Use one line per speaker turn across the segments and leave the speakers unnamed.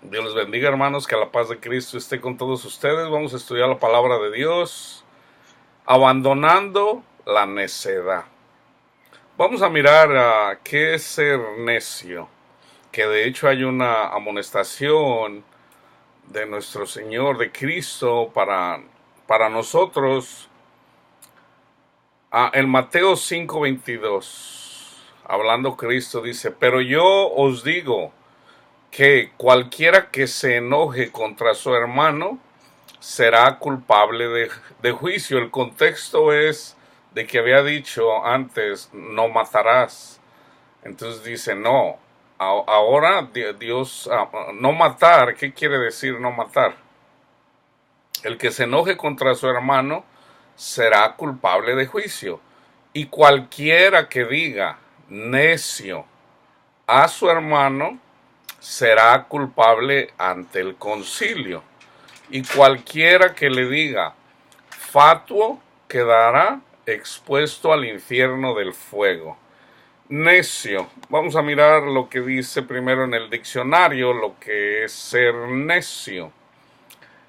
Dios les bendiga, hermanos, que la paz de Cristo esté con todos ustedes. Vamos a estudiar la palabra de Dios, abandonando la necedad. Vamos a mirar qué es ser necio, que de hecho hay una amonestación de nuestro Señor, de Cristo, para nosotros. En Mateo 5:22, hablando Cristo, dice: pero yo os digo que cualquiera que se enoje contra su hermano será culpable de juicio. El contexto es de que había dicho antes, no matarás. Entonces dice, no, ahora Dios, no matar, ¿qué quiere decir no matar? El que se enoje contra su hermano será culpable de juicio. Y cualquiera que diga necio a su hermano será culpable ante el concilio. Y cualquiera que le diga fatuo quedará expuesto al infierno del fuego. Necio. Vamos a mirar lo que dice primero en el diccionario, lo que es ser necio.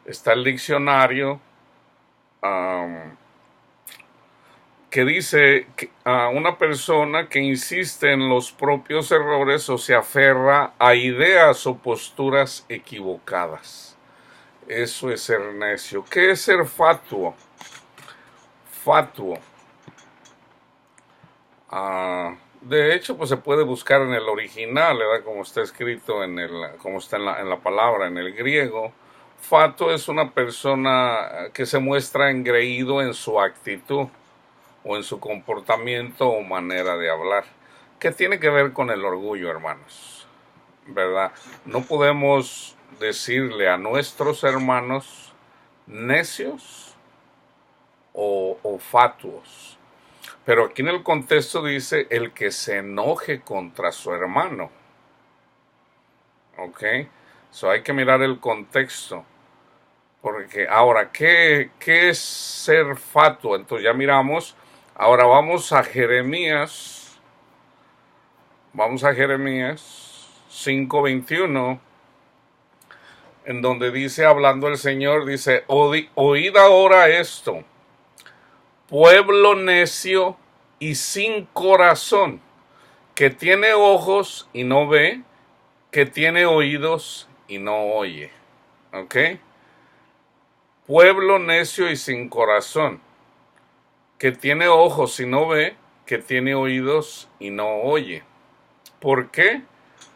Está el diccionario que dice que una persona que insiste en los propios errores o se aferra a ideas o posturas equivocadas. Eso es ser necio. ¿Qué es ser fatuo? Fatuo. De hecho, pues se puede buscar en el original, ¿verdad? Como está escrito como está en la palabra, en el griego. Fatuo es una persona que se muestra engreído en su actitud o en su comportamiento o manera de hablar. ¿Qué tiene que ver con el orgullo, hermanos? ¿Verdad? No podemos decirle a nuestros hermanos necios o fatuos. Pero aquí en el contexto dice el que se enoje contra su hermano. ¿Ok? So hay que mirar el contexto. Porque ahora, ¿qué es ser fatuo? Entonces ya miramos. Ahora vamos a Jeremías. Vamos a Jeremías 5:21. En donde dice, hablando el Señor, dice: oíd ahora esto, pueblo necio y sin corazón, que tiene ojos y no ve, que tiene oídos y no oye. ¿Ok? Pueblo necio y sin corazón, que tiene ojos y no ve, que tiene oídos y no oye. ¿Por qué?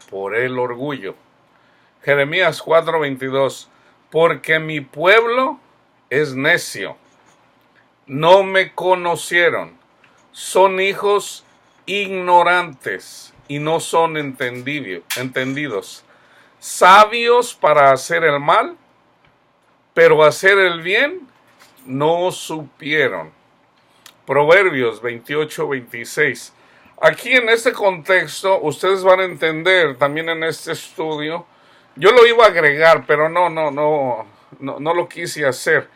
Por el orgullo. Jeremías 4:22, porque mi pueblo es necio, no me conocieron, son hijos ignorantes y no son entendidos, sabios para hacer el mal, pero hacer el bien no supieron. Proverbios 28:26. Aquí en este contexto ustedes van a entender también en este estudio. Yo lo iba a agregar, pero no lo quise hacer.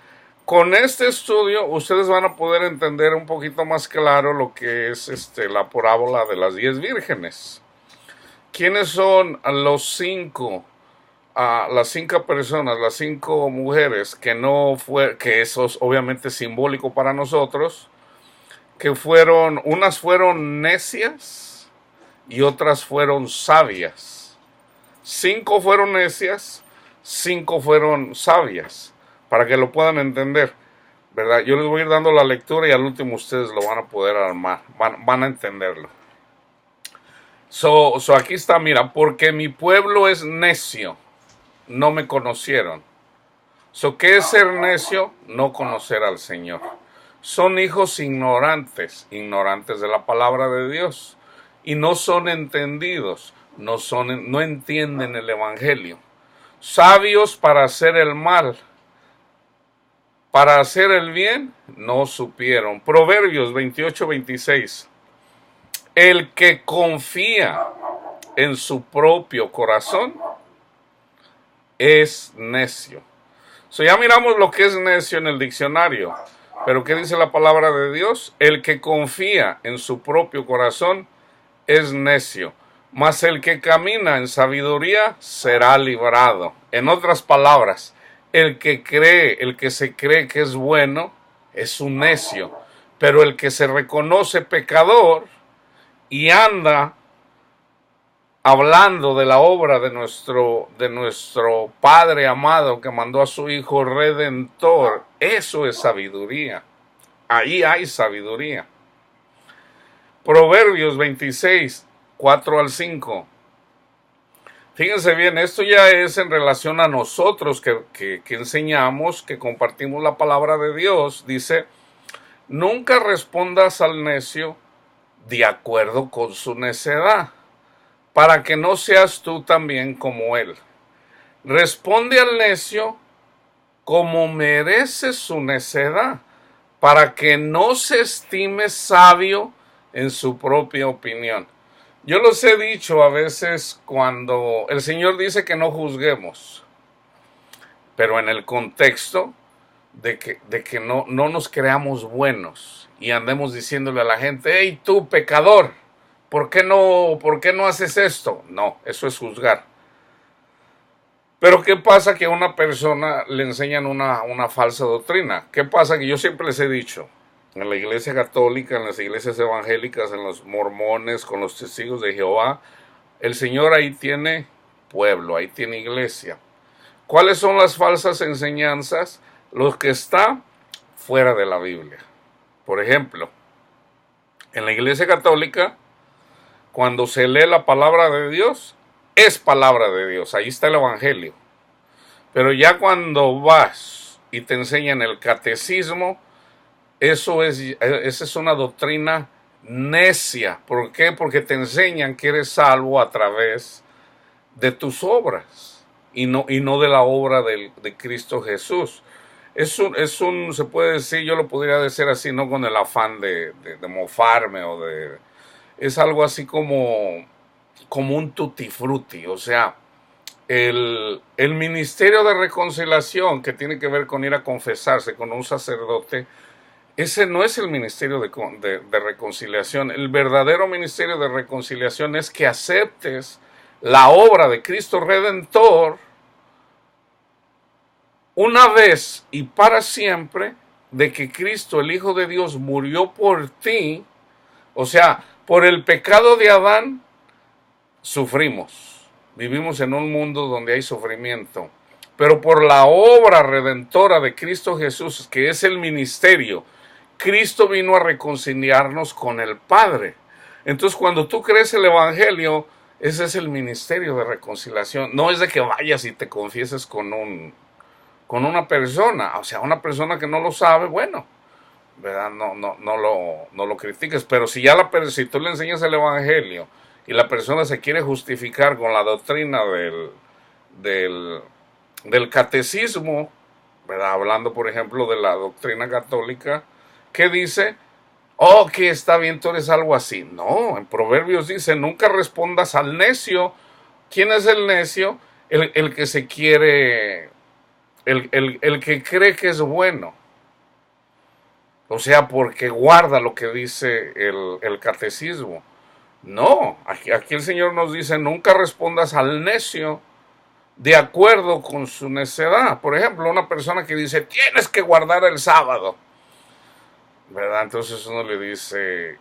Con este estudio ustedes van a poder entender un poquito más claro lo que es la parábola de las 10 vírgenes. ¿Quiénes son las cinco personas, las 5 mujeres que eso es obviamente simbólico para nosotros, que unas fueron necias y otras fueron sabias? 5 fueron necias, 5 fueron sabias, para que lo puedan entender, ¿verdad? Yo les voy a ir dando la lectura y al último ustedes lo van a poder armar, van a entenderlo. Aquí está, mira, porque mi pueblo es necio, no me conocieron. ¿Qué es ser necio? No conocer al Señor. Son hijos ignorantes de la palabra de Dios, y no son entendidos, no entienden el evangelio. Sabios para hacer el mal, para hacer el bien, no supieron. Proverbios 28:26. El que confía en su propio corazón es necio. Ya miramos lo que es necio en el diccionario. Pero ¿qué dice la palabra de Dios? El que confía en su propio corazón es necio. mas el que camina en sabiduría será librado. En otras palabras, el que se cree que es bueno, es un necio. Pero el que se reconoce pecador y anda hablando de la obra de nuestro Padre amado que mandó a su Hijo Redentor, eso es sabiduría. Ahí hay sabiduría. Proverbios 26, 4 al 5. Fíjense bien, esto ya es en relación a nosotros que enseñamos, que compartimos la palabra de Dios. Dice, nunca respondas al necio de acuerdo con su necedad, para que no seas tú también como él. Responde al necio como merece su necedad, para que no se estime sabio en su propia opinión. Yo los he dicho a veces cuando el Señor dice que no juzguemos, pero en el contexto de que no nos creamos buenos y andemos diciéndole a la gente, hey tú pecador, ¿por qué no haces esto? No, eso es juzgar. Pero ¿qué pasa que a una persona le enseñan una falsa doctrina? ¿Qué pasa? Que yo siempre les he dicho, en la iglesia católica, en las iglesias evangélicas, en los mormones, con los testigos de Jehová, el Señor ahí tiene pueblo, ahí tiene iglesia. ¿Cuáles son las falsas enseñanzas? Los que están fuera de la Biblia. Por ejemplo, en la iglesia católica, cuando se lee la palabra de Dios, es palabra de Dios, ahí está el evangelio. Pero ya cuando vas y te enseñan el catecismo, esa es una doctrina necia. ¿Por qué? Porque te enseñan que eres salvo a través de tus obras y no de la obra de Cristo Jesús. Se puede decir, yo lo podría decir así, no con el afán de mofarme es algo así como un tutti frutti. O sea, el ministerio de reconciliación que tiene que ver con ir a confesarse con un sacerdote, ese no es el ministerio de reconciliación. El verdadero ministerio de reconciliación es que aceptes la obra de Cristo Redentor una vez y para siempre, de que Cristo, el Hijo de Dios, murió por ti. O sea, por el pecado de Adán sufrimos. Vivimos en un mundo donde hay sufrimiento. Pero por la obra redentora de Cristo Jesús, que es el ministerio, Cristo vino a reconciliarnos con el Padre. Entonces, cuando tú crees el Evangelio, ese es el ministerio de reconciliación. No es de que vayas y te confieses con una persona. O sea, una persona que no lo sabe, bueno, ¿verdad? No lo critiques. Pero si si tú le enseñas el Evangelio y la persona se quiere justificar con la doctrina del catecismo, ¿verdad? Hablando, por ejemplo, de la doctrina católica, que dice, oh, que está bien, tú eres algo así. No, en Proverbios dice, nunca respondas al necio. ¿Quién es el necio? El que se quiere, el que cree que es bueno. O sea, porque guarda lo que dice el catecismo. No, aquí el Señor nos dice, nunca respondas al necio de acuerdo con su necedad. Por ejemplo, una persona que dice, tienes que guardar el sábado, ¿verdad? Entonces uno le dice,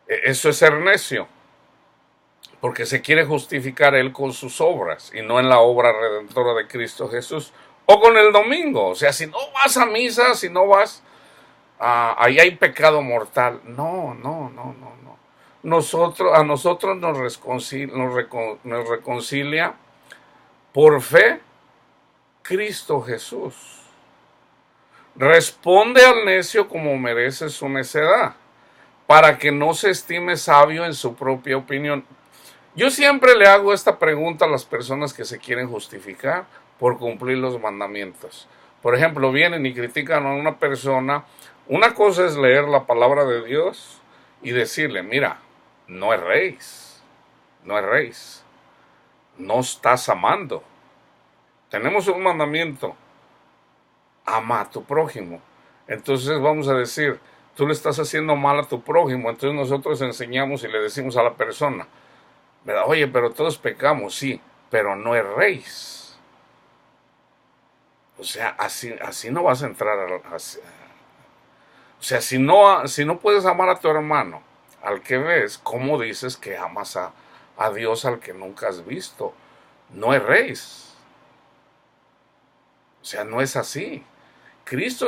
eso es ser necio, porque se quiere justificar él con sus obras y no en la obra redentora de Cristo Jesús, o con el domingo. O sea, si no vas a misa, si no vas, ahí hay pecado mortal. No. A nosotros nos reconcilia por fe Cristo Jesús. Responde al necio como merece su necedad, para que no se estime sabio en su propia opinión. Yo siempre le hago esta pregunta a las personas que se quieren justificar por cumplir los mandamientos. Por ejemplo, vienen y critican a una persona. Una cosa es leer la palabra de Dios y decirle, mira, no erréis, no estás amando. Tenemos un mandamiento, ama a tu prójimo. Entonces vamos a decir, tú le estás haciendo mal a tu prójimo. Entonces nosotros enseñamos y le decimos a la persona, ¿verdad? Oye, pero todos pecamos, sí, pero no erréis. O sea, así no vas a entrar o sea, si no puedes amar a tu hermano, al que ves, ¿cómo dices que amas a Dios al que nunca has visto? No erréis. O sea, no es así. Dios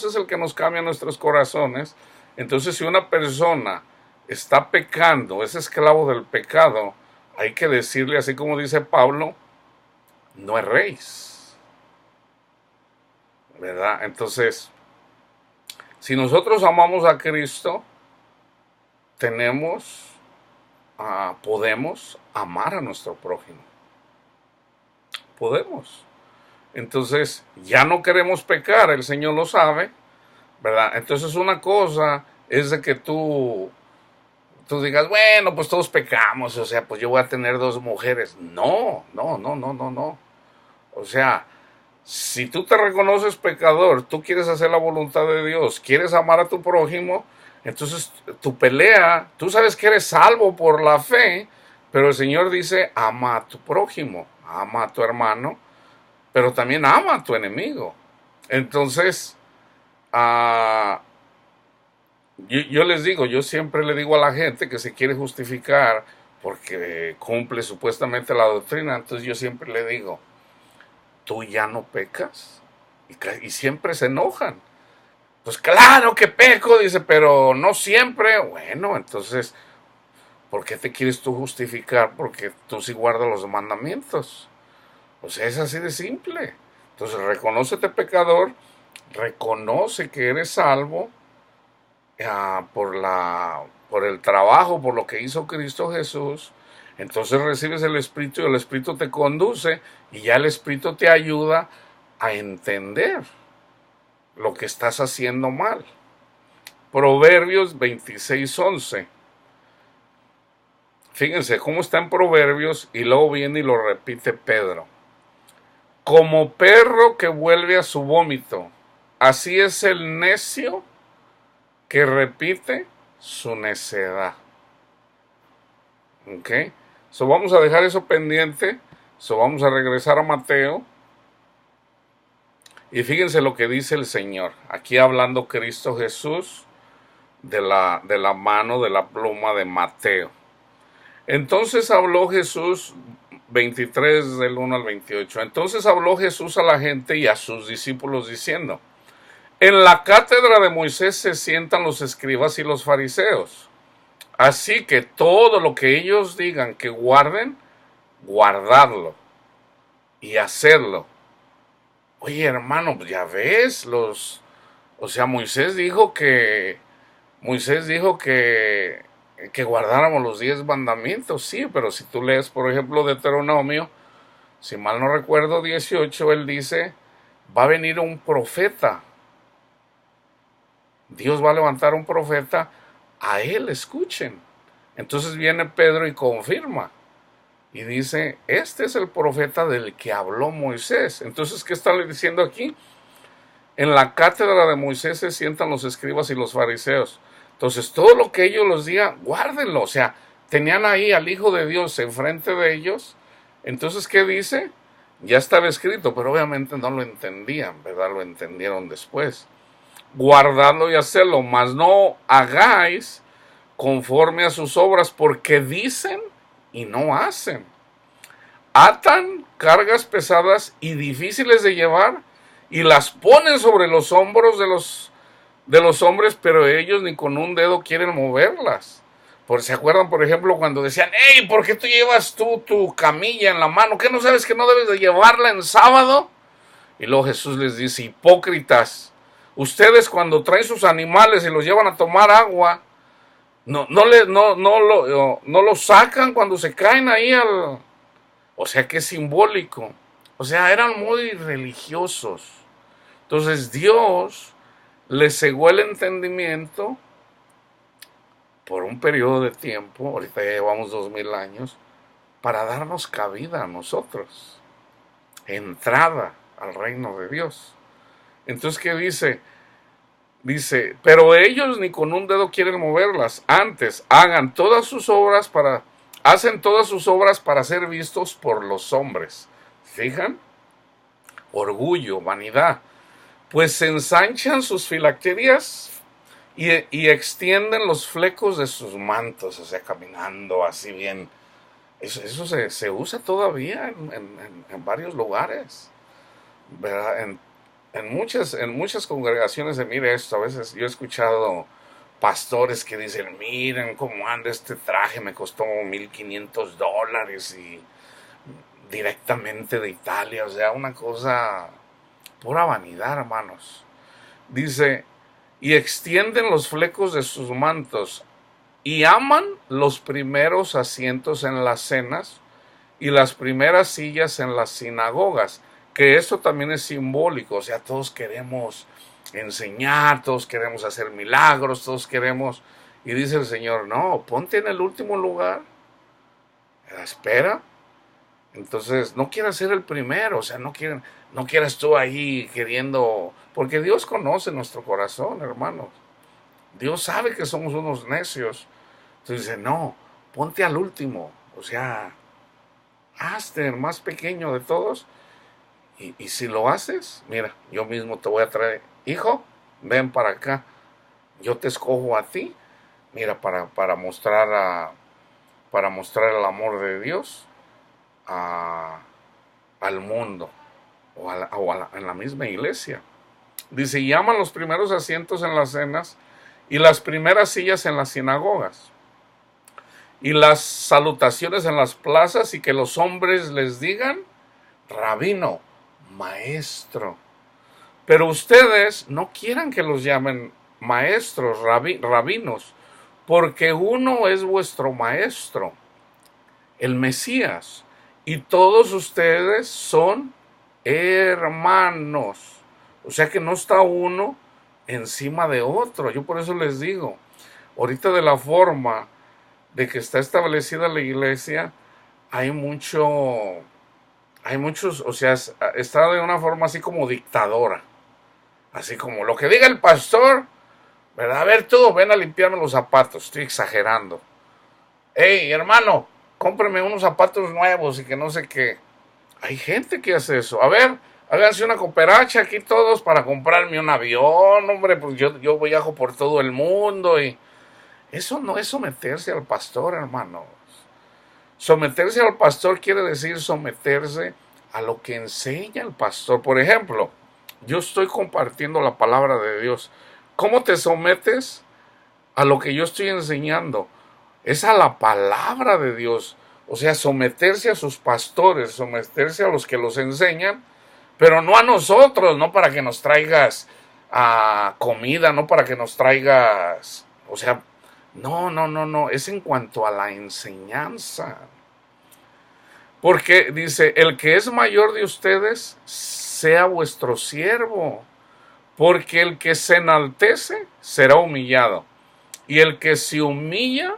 es el que nos cambia nuestros corazones. Entonces, si una persona está pecando, es esclavo del pecado, hay que decirle, así como dice Pablo, no erréis, ¿verdad? Entonces, si nosotros amamos a Cristo, podemos amar a nuestro prójimo. Podemos. Entonces, ya no queremos pecar, el Señor lo sabe, ¿verdad? Entonces, una cosa es de que tú digas, bueno, pues todos pecamos, o sea, pues yo voy a tener dos mujeres. No, no, no, no, no, no. O sea, si tú te reconoces pecador, tú quieres hacer la voluntad de Dios, quieres amar a tu prójimo, entonces tu pelea, tú sabes que eres salvo por la fe, pero el Señor dice, ama a tu prójimo, ama a tu hermano, pero también ama a tu enemigo. Entonces, ah, yo les digo, yo siempre le digo a la gente que se quiere justificar porque cumple supuestamente la doctrina, entonces yo siempre le digo, tú ya no pecas. Y siempre se enojan. Pues claro que peco, dice, pero no siempre. Bueno, entonces, ¿por qué te quieres tú justificar? Porque tú sí guardas los mandamientos. O sea, es así de simple. Entonces, reconócete pecador, reconoce que eres salvo por el trabajo, por lo que hizo Cristo Jesús. Entonces recibes el Espíritu y el Espíritu te conduce y ya el Espíritu te ayuda a entender lo que estás haciendo mal. Proverbios 26:11. Fíjense cómo está en Proverbios y luego viene y lo repite Pedro. Como perro que vuelve a su vómito, así es el necio que repite su necedad. ¿Ok? So vamos a dejar eso pendiente. So vamos a regresar a Mateo. Y fíjense lo que dice el Señor. Aquí hablando Cristo Jesús de la mano de la pluma de Mateo. Entonces habló Jesús, 23 del 1 al 28. Entonces habló Jesús a la gente y a sus discípulos diciendo, en la cátedra de Moisés se sientan los escribas y los fariseos. Así que todo lo que ellos digan que guarden, guardadlo y hacerlo. Oye, hermano, pues ya ves, o sea, Moisés dijo que guardáramos los 10 mandamientos, sí, pero si tú lees, por ejemplo, Deuteronomio, si mal no recuerdo, 18, él dice, va a venir un profeta. Dios va a levantar un profeta, a él escuchen. Entonces viene Pedro y confirma. Y dice, este es el profeta del que habló Moisés. Entonces, ¿qué está diciendo aquí? En la cátedra de Moisés se sientan los escribas y los fariseos. Entonces, todo lo que ellos los digan, guárdenlo. O sea, tenían ahí al Hijo de Dios enfrente de ellos. Entonces, ¿qué dice? Ya estaba escrito, pero obviamente no lo entendían, ¿verdad? Lo entendieron después. Guardadlo y hacedlo, mas no hagáis conforme a sus obras, porque dicen y no hacen. Atan cargas pesadas y difíciles de llevar y las ponen sobre los hombros de los hombres, pero ellos ni con un dedo quieren moverlas. ¿Se acuerdan, por ejemplo, cuando decían, hey, ¿por qué tú llevas tu camilla en la mano? ¿Qué no sabes que no debes de llevarla en sábado? Y luego Jesús les dice, hipócritas, ustedes cuando traen sus animales y los llevan a tomar agua, no lo sacan cuando se caen ahí o sea, que es simbólico. O sea, eran muy religiosos. Entonces Dios les cegó el entendimiento por un periodo de tiempo, ahorita ya llevamos 2000 años, para darnos cabida a nosotros, entrada al reino de Dios. Entonces, ¿qué dice? Dice, pero ellos ni con un dedo quieren moverlas. Antes, hagan todas sus obras para hacen todas sus obras para ser vistos por los hombres. ¿Fijan? Orgullo, vanidad. Pues se ensanchan sus filacterias y extienden los flecos de sus mantos, o sea, caminando así bien. Eso se usa todavía en varios lugares, ¿verdad? En muchas congregaciones se mira esto. A veces yo he escuchado pastores que dicen, miren cómo anda este traje, me costó $1,500 y directamente de Italia, o sea, una cosa, pura vanidad, hermanos. Dice, y extienden los flecos de sus mantos y aman los primeros asientos en las cenas y las primeras sillas en las sinagogas, que eso también es simbólico, o sea, todos queremos enseñar, todos queremos hacer milagros, todos queremos, y dice el Señor, no, ponte en el último lugar, espera. Entonces, no quieras ser el primero, o sea, no quieras tú ahí queriendo, porque Dios conoce nuestro corazón, hermanos. Dios sabe que somos unos necios. Entonces dice, no, ponte al último, o sea, hazte el más pequeño de todos. Y si lo haces, mira, yo mismo te voy a traer, hijo, ven para acá, yo te escojo a ti, mira, para mostrar el amor de Dios al mundo en la misma iglesia. Dice, llaman los primeros asientos en las cenas y las primeras sillas en las sinagogas y las salutaciones en las plazas, y que los hombres les digan, rabino, maestro. Pero ustedes no quieran que los llamen maestros, rabinos, porque uno es vuestro maestro, el Mesías, y todos ustedes son hermanos. O sea que no está uno encima de otro. Yo por eso les digo, ahorita de la forma de que está establecida la iglesia, hay muchos, o sea, está de una forma así como dictadora. Así como lo que diga el pastor, ¿verdad? A ver tú, ven a limpiarme los zapatos. Estoy exagerando. Hey, hermano, cómpreme unos zapatos nuevos y que no sé qué. Hay gente que hace eso. A ver, háganse una cooperacha aquí todos para comprarme un avión, hombre, pues yo viajo por todo el mundo y eso no es someterse al pastor, hermanos. Someterse al pastor quiere decir someterse a lo que enseña el pastor. Por ejemplo, yo estoy compartiendo la palabra de Dios. ¿Cómo te sometes a lo que yo estoy enseñando? Es a la palabra de Dios. O sea, someterse a sus pastores, someterse a los que los enseñan, pero no a nosotros, no para que nos traigas comida, no para que nos traigas, o sea, no, es en cuanto a la enseñanza. Porque dice, el que es mayor de ustedes, sea vuestro siervo, porque el que se enaltece será humillado, y el que se humilla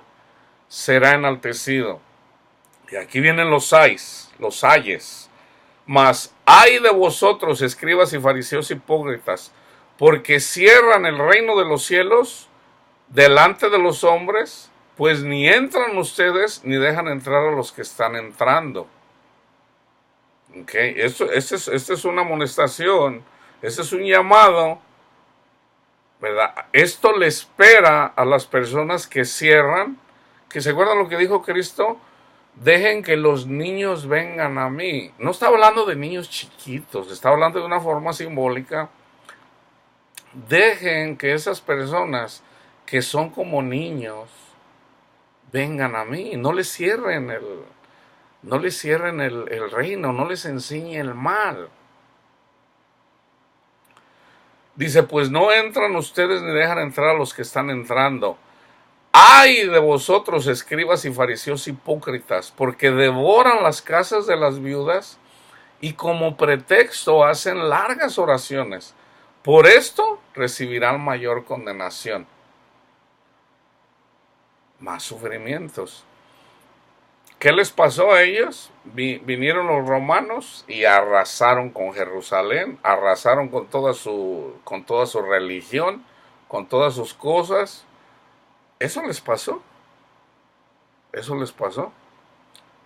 será enaltecido. Y aquí vienen los ayes. Mas ay de vosotros, escribas y fariseos hipócritas, porque cierran el reino de los cielos delante de los hombres, pues ni entran ustedes ni dejan entrar a los que están entrando. Okay. Esta es una amonestación, este es un llamado, ¿verdad? Esto le espera a las personas que cierran, que se acuerdan lo que dijo Cristo, dejen que los niños vengan a mí. No está hablando de niños chiquitos, está hablando de una forma simbólica. Dejen que esas personas que son como niños vengan a mí, no les cierren el reino, no les enseñe el mal. Dice, pues no entran ustedes ni dejan entrar a los que están entrando. ¡Ay de vosotros, escribas y fariseos hipócritas! Porque devoran las casas de las viudas y como pretexto hacen largas oraciones. Por esto recibirán mayor condenación. Más sufrimientos. ¿Qué les pasó a ellos? Vinieron los romanos y arrasaron con Jerusalén, arrasaron con toda su religión, con todas sus cosas. Eso les pasó. Eso les pasó.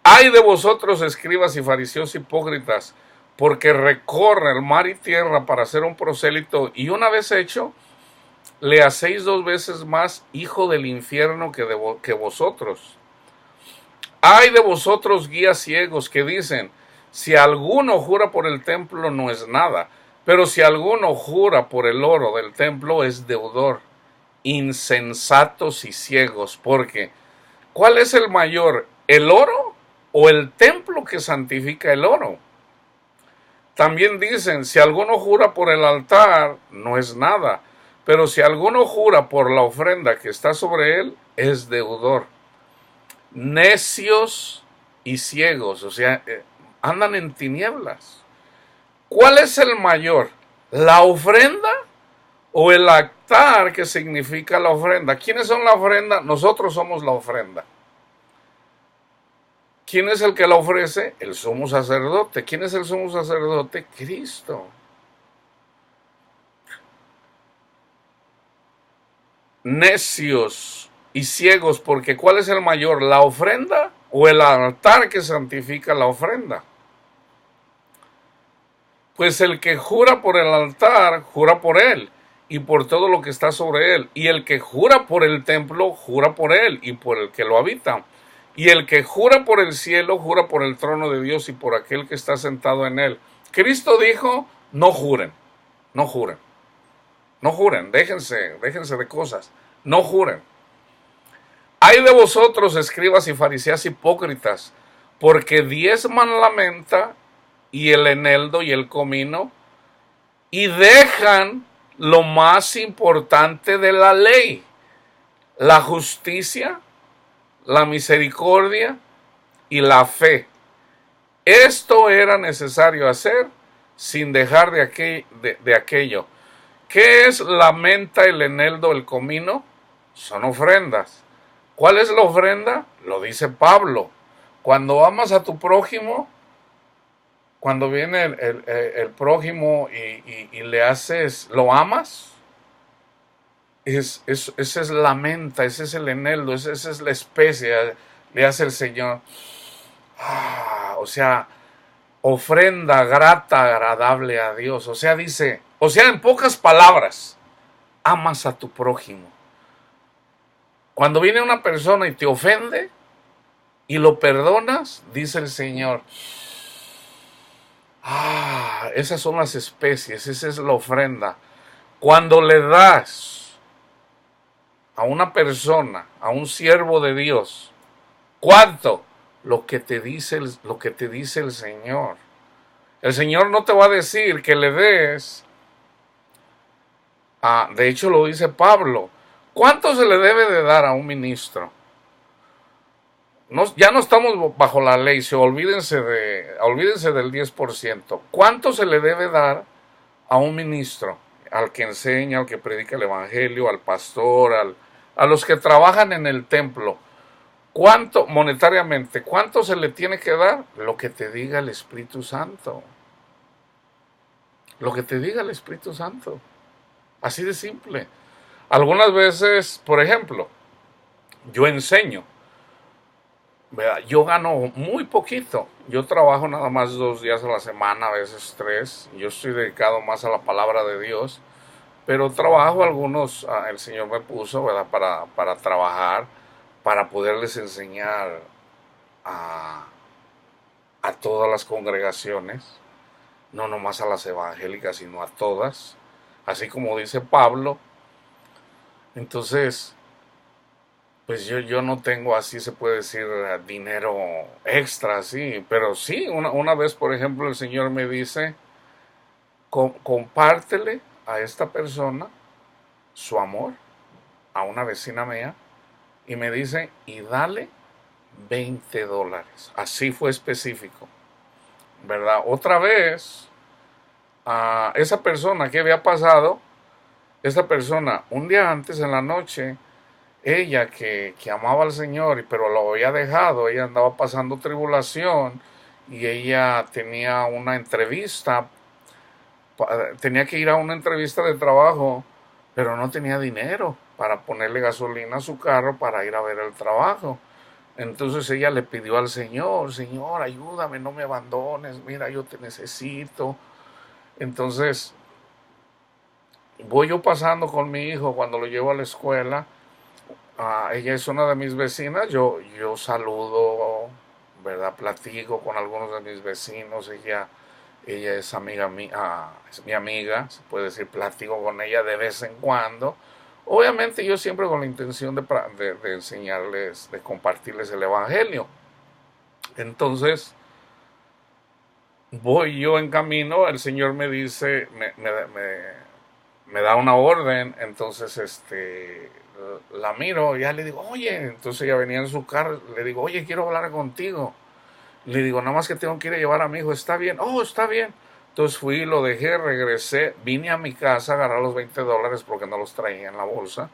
Ay de vosotros, escribas y fariseos hipócritas, porque recorre el mar y tierra para ser un prosélito, y una vez hecho, le hacéis 2 veces más hijo del infierno que vosotros. Ay de vosotros, guías ciegos, que dicen, si alguno jura por el templo no es nada, pero si alguno jura por el oro del templo es deudor. Insensatos y ciegos, porque ¿cuál es el mayor, el oro o el templo que santifica el oro? También dicen, si alguno jura por el altar, no es nada, pero si alguno jura por la ofrenda que está sobre él, es deudor. Necios y ciegos, o sea, andan en tinieblas. ¿Cuál es el mayor? ¿La ofrenda o el altar que significa la ofrenda? ¿Quiénes son la ofrenda? Nosotros somos la ofrenda. ¿Quién es el que la ofrece? El sumo sacerdote. ¿Quién es el sumo sacerdote? Cristo. Necios y ciegos, porque ¿cuál es el mayor? ¿La ofrenda o el altar que santifica la ofrenda? Pues el que jura por el altar, jura por él y por todo lo que está sobre él. Y el que jura por el templo, jura por él y por el que lo habita. Y el que jura por el cielo, jura por el trono de Dios y por aquel que está sentado en él. Cristo dijo, no juren, no juren, no juren, déjense de cosas, no juren. Ay de vosotros, escribas y fariseos hipócritas, porque diezman la menta y el eneldo y el comino, y dejan lo más importante de la ley, la justicia, la misericordia y la fe. Esto era necesario hacer sin dejar de aquello. ¿Qué es la menta, el eneldo, el comino? Son ofrendas. ¿Cuál es la ofrenda? Lo dice Pablo. Cuando amas a tu prójimo, cuando viene el prójimo y le haces, lo amas, esa es la menta, ese es el eneldo, esa es la especia, le hace el Señor. O sea, ofrenda grata, agradable a Dios. O sea, dice, o sea, en pocas palabras, amas a tu prójimo. Cuando viene una persona y te ofende y lo perdonas, dice el Señor, esas son las especies, esa es la ofrenda. Cuando le das a una persona, a un siervo de Dios, ¿cuánto? Lo que te dice el Señor. El Señor no te va a decir que le des, de hecho lo dice Pablo, ¿cuánto se le debe de dar a un ministro? Ya no estamos bajo la ley, olvídense del 10%. ¿Cuánto se le debe dar a un ministro? Al que enseña, al que predica el evangelio, al pastor, a los que trabajan en el templo. ¿Cuánto, monetariamente, cuánto se le tiene que dar? Lo que te diga el Espíritu Santo. Lo que te diga el Espíritu Santo. Así de simple. Algunas veces, por ejemplo, yo enseño. Yo gano muy poquito. Yo trabajo nada más 2 días a la semana, a veces 3. Yo estoy dedicado más a la palabra de Dios. Pero trabajo algunos, el Señor me puso, ¿verdad? Para trabajar, para poderles enseñar a todas las congregaciones. No nomás a las evangélicas, sino a todas. Así como dice Pablo. Entonces, pues yo no tengo, así se puede decir, dinero extra, sí, pero sí, una vez, por ejemplo, el Señor me dice, compártele a esta persona su amor, a una vecina mía, y me dice, y dale $20, así fue específico, ¿verdad? Otra vez, a esa persona que había pasado, esa persona, un día antes en la noche, ella que amaba al Señor, pero lo había dejado, ella andaba pasando tribulación y ella tenía una entrevista, tenía que ir a una entrevista de trabajo, pero no tenía dinero para ponerle gasolina a su carro para ir a ver el trabajo. Entonces ella le pidió al Señor, Señor, ayúdame, no me abandones, mira, yo te necesito. Entonces voy yo pasando con mi hijo cuando lo llevo a la escuela. Ella es una de mis vecinas, yo saludo, ¿verdad? Platico con algunos de mis vecinos, ella es amiga mía, es mi amiga, se puede decir, platico con ella de vez en cuando. Obviamente yo siempre con la intención de enseñarles, de compartirles el Evangelio. Entonces, voy yo en camino, el Señor me dice, me da una orden, entonces la miro, ya le digo, oye, entonces ella venía en su carro, le digo, oye, quiero hablar contigo. Le digo, nada más que tengo que ir a llevar a mi hijo, está bien, oh, está bien. Entonces fui, lo dejé, regresé, vine a mi casa a agarrar los $20 porque no los traía en la bolsa.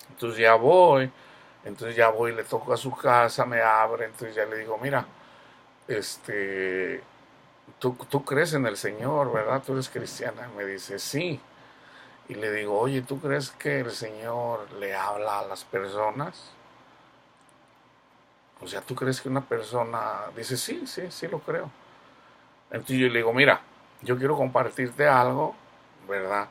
Entonces ya voy, le toco a su casa, me abre, entonces ya le digo, mira, este, tú crees en el Señor, ¿verdad? Tú eres cristiana. Me dice, sí. Y le digo, oye, ¿tú crees que el Señor le habla a las personas? O sea, ¿tú crees que una persona dice, sí, sí, sí lo creo? Entonces yo le digo, mira, yo quiero compartirte algo, ¿verdad?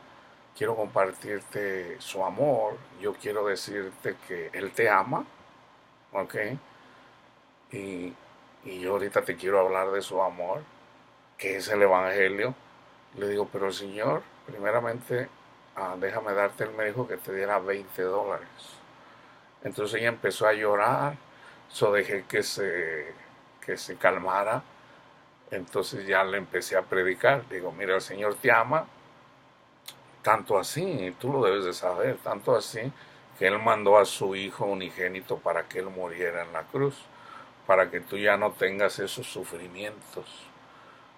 Quiero compartirte su amor, yo quiero decirte que Él te ama, ¿ok? Y, y yo ahorita te quiero hablar de su amor, que es el Evangelio. Le digo, pero el Señor, primeramente, déjame darte, Él me dijo que te diera $20. Entonces ella empezó a llorar, so dejé que se calmara. Entonces ya le empecé a predicar. Digo, mira, el Señor te ama, tanto así, tú lo debes de saber, tanto así, que Él mandó a su Hijo unigénito para que Él muriera en la cruz, para que tú ya no tengas esos sufrimientos.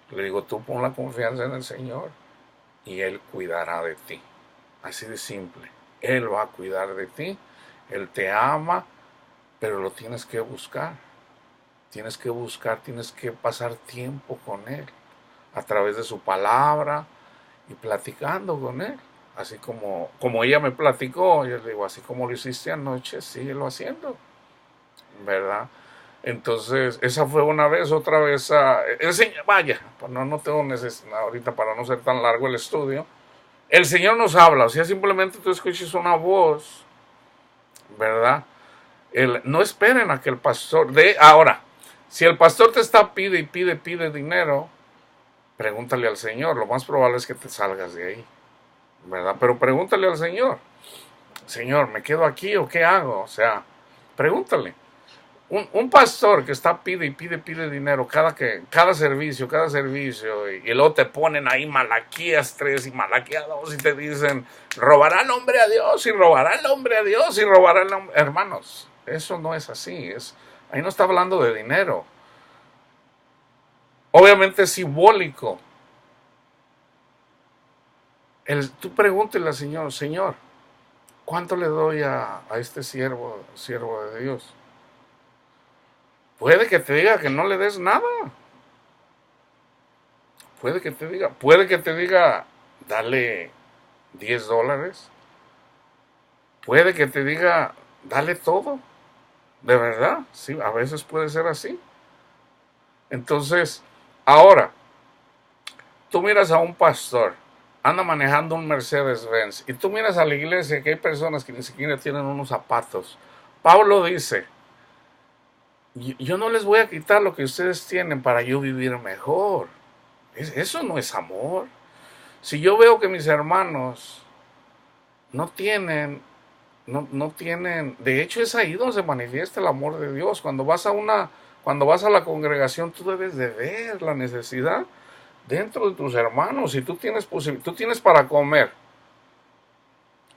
Le digo, tú pon la confianza en el Señor y Él cuidará de ti. Así de simple. Él va a cuidar de ti, Él te ama, pero lo tienes que buscar. Tienes que buscar, tienes que pasar tiempo con Él, a través de su palabra y platicando con Él. Así como ella me platicó, yo le digo, así como lo hiciste anoche, síguelo haciendo, ¿verdad? Entonces, esa fue una vez, otra vez, vaya, pues no tengo necesidad ahorita para no ser tan largo el estudio. El Señor nos habla, o sea, simplemente tú escuches una voz, ¿verdad? No esperen a que el pastor ahora, si el pastor te está pide dinero, pregúntale al Señor, lo más probable es que te salgas de ahí, ¿verdad? Pero pregúntale al Señor, Señor, ¿me quedo aquí o qué hago? O sea, pregúntale. Un pastor que está pide dinero cada servicio, y luego te ponen ahí Malaquías 3 y Malaquías 2 y te dicen, robará el hombre a Dios y robará el hombre a Dios y robará el hombre. Hermanos, eso no es así, ahí no está hablando de dinero. Obviamente es simbólico. Tú pregúntale al Señor, Señor, ¿cuánto le doy a este siervo de Dios? Puede que te diga que no le des nada. Puede que te diga, dale $10. Puede que te diga, dale todo. De verdad, sí, a veces puede ser así. Entonces, ahora, tú miras a un pastor, anda manejando un Mercedes-Benz, y tú miras a la iglesia que hay personas que ni siquiera tienen unos zapatos. Pablo dice, yo no les voy a quitar lo que ustedes tienen para yo vivir mejor. Eso no es amor. Si yo veo que mis hermanos no tienen, no tienen, de hecho es ahí donde se manifiesta el amor de Dios. Cuando vas a la congregación, tú debes de ver la necesidad dentro de tus hermanos. Si tú tienes tú tienes para comer,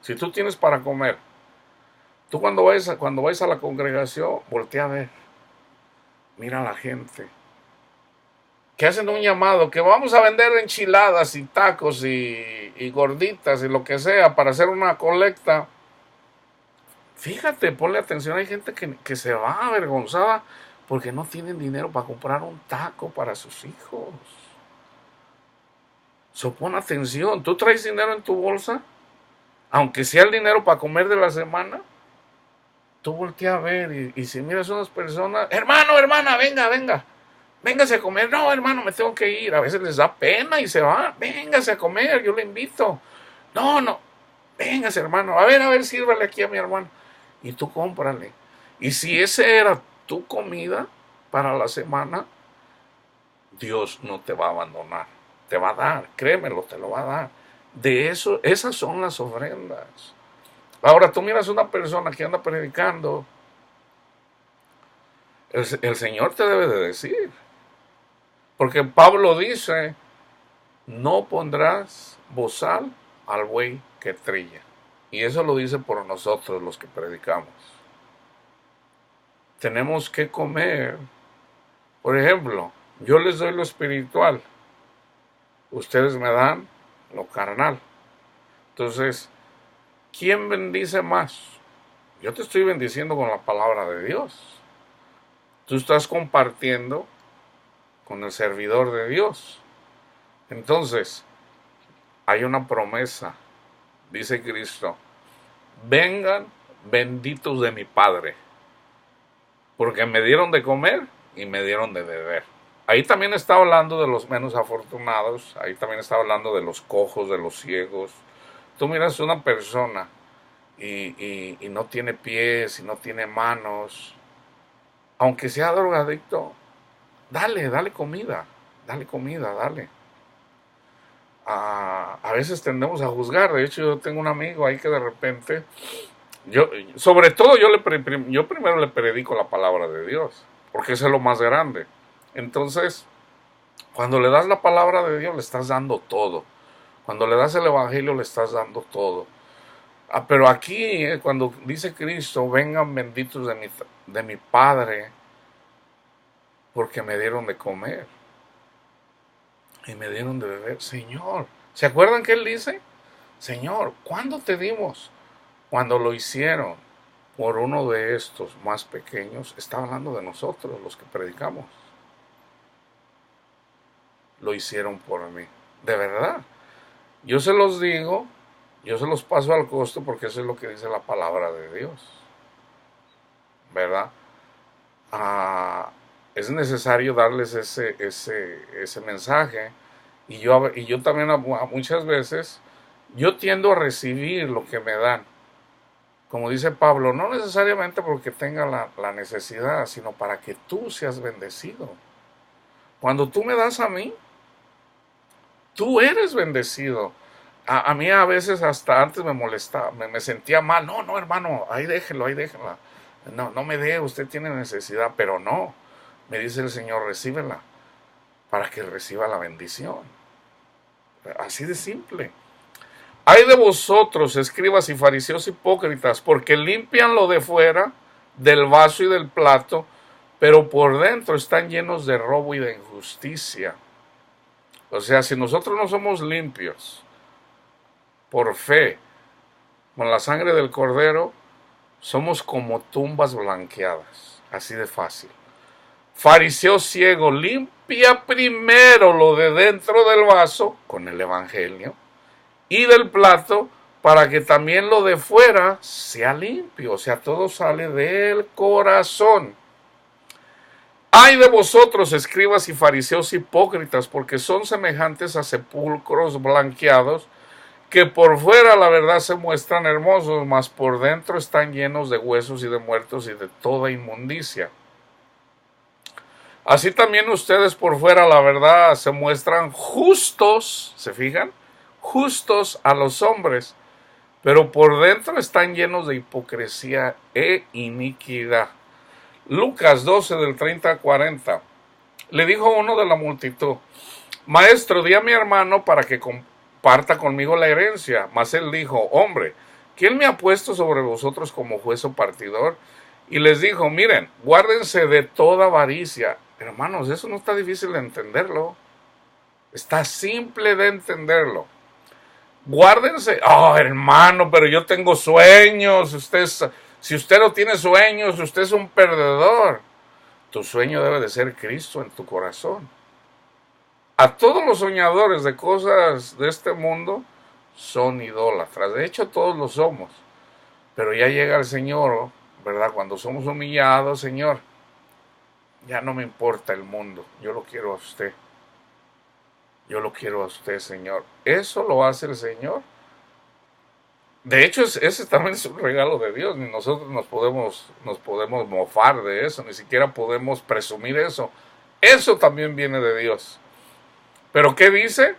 si tú tienes para comer, tú cuando vayas a la congregación, voltea a ver, mira a la gente que hacen un llamado, que vamos a vender enchiladas y tacos y gorditas y lo que sea para hacer una colecta. Fíjate, ponle atención, hay gente que se va avergonzada porque no tienen dinero para comprar un taco para sus hijos. Pon atención, ¿tú traes dinero en tu bolsa? Aunque sea el dinero para comer de la semana. tú voltea a ver y si miras unas personas, hermano, hermana, venga, venga, véngase a comer. No, hermano, me tengo que ir. A veces les da pena y se van. Véngase a comer, yo le invito. No, no, véngase, hermano. A ver, sírvale aquí a mi hermano. Y tú cómprale. Y si ese era tu comida para la semana, Dios no te va a abandonar. Te va a dar, créemelo, te lo va a dar. De eso, esas son las ofrendas. Ahora tú miras a una persona que anda predicando, el Señor te debe de decir. Porque Pablo dice, no pondrás bozal al buey que trilla. Y eso lo dice por nosotros los que predicamos. Tenemos que comer. Por ejemplo, yo les doy lo espiritual. Ustedes me dan lo carnal. Entonces, ¿quién bendice más? Yo te estoy bendiciendo con la palabra de Dios. Tú estás compartiendo con el servidor de Dios. Entonces, hay una promesa, dice Cristo, vengan benditos de mi Padre, porque me dieron de comer y me dieron de beber. Ahí también está hablando de los menos afortunados, ahí también está hablando de los cojos, de los ciegos. Tú miras a una persona y no tiene pies y no tiene manos, aunque sea drogadicto, dale comida, dale. A veces tendemos a juzgar. De hecho, yo tengo un amigo ahí que de repente, sobre todo yo primero le predico la palabra de Dios, porque eso es lo más grande. Entonces, cuando le das la palabra de Dios, le estás dando todo. Cuando le das el evangelio, le estás dando todo. Pero aquí, cuando dice Cristo, vengan benditos de mi Padre, porque me dieron de comer y me dieron de beber. Señor, ¿se acuerdan que Él dice? Señor, ¿cuándo te dimos? Cuando lo hicieron por uno de estos más pequeños. Está hablando de nosotros, los que predicamos. Lo hicieron por mí. De verdad. Yo se los digo, yo se los paso al costo porque eso es lo que dice la palabra de Dios. ¿Verdad? Es necesario darles ese mensaje. Y yo también muchas veces, yo tiendo a recibir lo que me dan. Como dice Pablo, no necesariamente porque tenga la necesidad, sino para que tú seas bendecido. Cuando tú me das a mí, tú eres bendecido. A mí a veces hasta antes me molestaba, me sentía mal. No, hermano, ahí déjela. No me dé, usted tiene necesidad, pero no. Me dice el Señor, recíbela para que reciba la bendición. Así de simple. Ay de vosotros, escribas y fariseos hipócritas, porque limpian lo de fuera del vaso y del plato, pero por dentro están llenos de robo y de injusticia. O sea, si nosotros no somos limpios por fe, con la sangre del Cordero, somos como tumbas blanqueadas. Así de fácil. Fariseo ciego, limpia primero lo de dentro del vaso con el evangelio y del plato para que también lo de fuera sea limpio. O sea, todo sale del corazón. Ay de vosotros, escribas y fariseos hipócritas, porque son semejantes a sepulcros blanqueados, que por fuera la verdad se muestran hermosos, mas por dentro están llenos de huesos y de muertos y de toda inmundicia. Así también ustedes por fuera la verdad se muestran justos, ¿se fijan? Justos a los hombres, pero por dentro están llenos de hipocresía e iniquidad. Lucas 12 del 30 al 40. Le dijo uno de la multitud, Maestro, di a mi hermano para que comparta conmigo la herencia. Mas él dijo, hombre, ¿quién me ha puesto sobre vosotros como juez o partidor? Y les dijo, miren, guárdense de toda avaricia. Hermanos, eso no está difícil de entenderlo. Está simple de entenderlo. Guárdense. Hermano, pero yo tengo sueños. Si usted no tiene sueños, usted es un perdedor. Tu sueño debe de ser Cristo en tu corazón. A todos los soñadores de cosas de este mundo son idólatras. De hecho, todos lo somos. Pero ya llega el Señor, ¿verdad? Cuando somos humillados, Señor, ya no me importa el mundo, yo lo quiero a usted. Yo lo quiero a usted, Señor. Eso lo hace el Señor. De hecho, ese también es un regalo de Dios. Ni nosotros nos podemos mofar de eso, ni siquiera podemos presumir eso. Eso también viene de Dios. Pero ¿qué dice?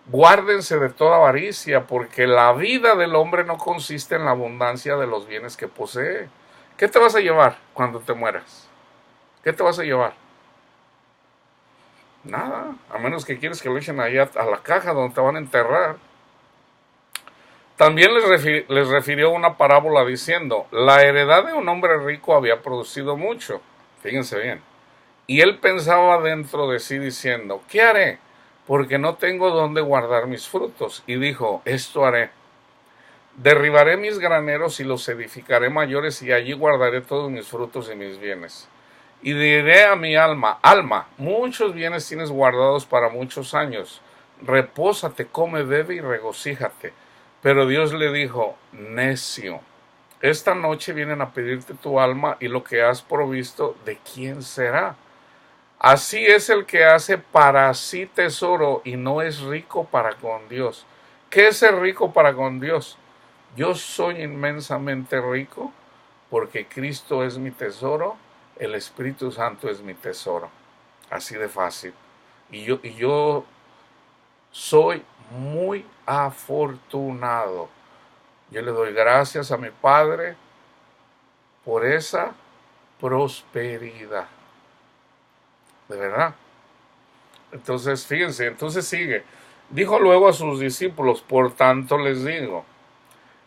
Guárdense de toda avaricia, porque la vida del hombre no consiste en la abundancia de los bienes que posee. ¿Qué te vas a llevar cuando te mueras? ¿Qué te vas a llevar? Nada, a menos que quieres que lo echen allá a la caja donde te van a enterrar. También les refirió una parábola diciendo, la heredad de un hombre rico había producido mucho. Fíjense bien. Y él pensaba dentro de sí diciendo, ¿qué haré? Porque no tengo dónde guardar mis frutos. Y dijo, esto haré. Derribaré mis graneros y los edificaré mayores y allí guardaré todos mis frutos y mis bienes. Y diré a mi alma, alma, muchos bienes tienes guardados para muchos años. Repósate, come, bebe y regocíjate. Pero Dios le dijo, necio, esta noche vienen a pedirte tu alma y lo que has provisto, ¿de quién será? Así es el que hace para sí tesoro y no es rico para con Dios. ¿Qué es ser rico para con Dios? Yo soy inmensamente rico porque Cristo es mi tesoro, el Espíritu Santo es mi tesoro. Así de fácil. Y yo soy muy afortunado. Yo le doy gracias a mi Padre por esa prosperidad. De verdad. Entonces, fíjense, entonces sigue. Dijo luego a sus discípulos, por tanto les digo,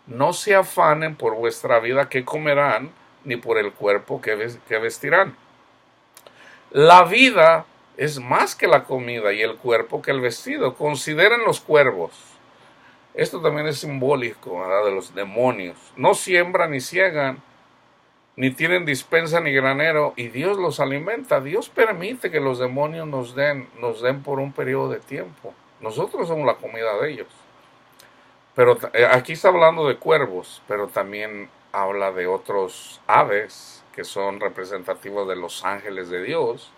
no se afanen por vuestra vida que comerán, ni por el cuerpo que vestirán. La vida es más que la comida y el cuerpo que el vestido. Consideren los cuervos. Esto también es simbólico, ¿verdad?, de los demonios. No siembran ni ciegan, ni tienen dispensa ni granero, y Dios los alimenta. Dios permite que los demonios nos den por un periodo de tiempo. Nosotros somos la comida de ellos. Pero aquí está hablando de cuervos, pero también habla de otros aves que son representativos de los ángeles de Dios,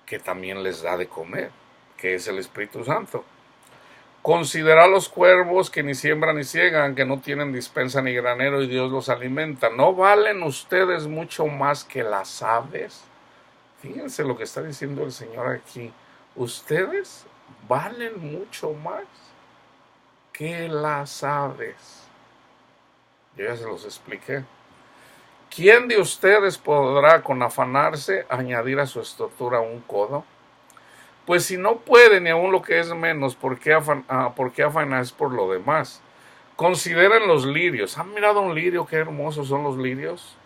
que también les da de comer, que es el Espíritu Santo. Considera los cuervos que ni siembran ni ciegan, que no tienen dispensa ni granero y Dios los alimenta. ¿No valen ustedes mucho más que las aves? Fíjense lo que está diciendo el Señor aquí. Ustedes valen mucho más que las aves. Yo ya se los expliqué. ¿Quién de ustedes podrá con afanarse añadir a su estatura un codo? Pues si no puede ni aun lo que es menos, ¿por qué afanáis por lo demás? Consideren los lirios. ¿Han mirado un lirio? Qué hermosos son los lirios.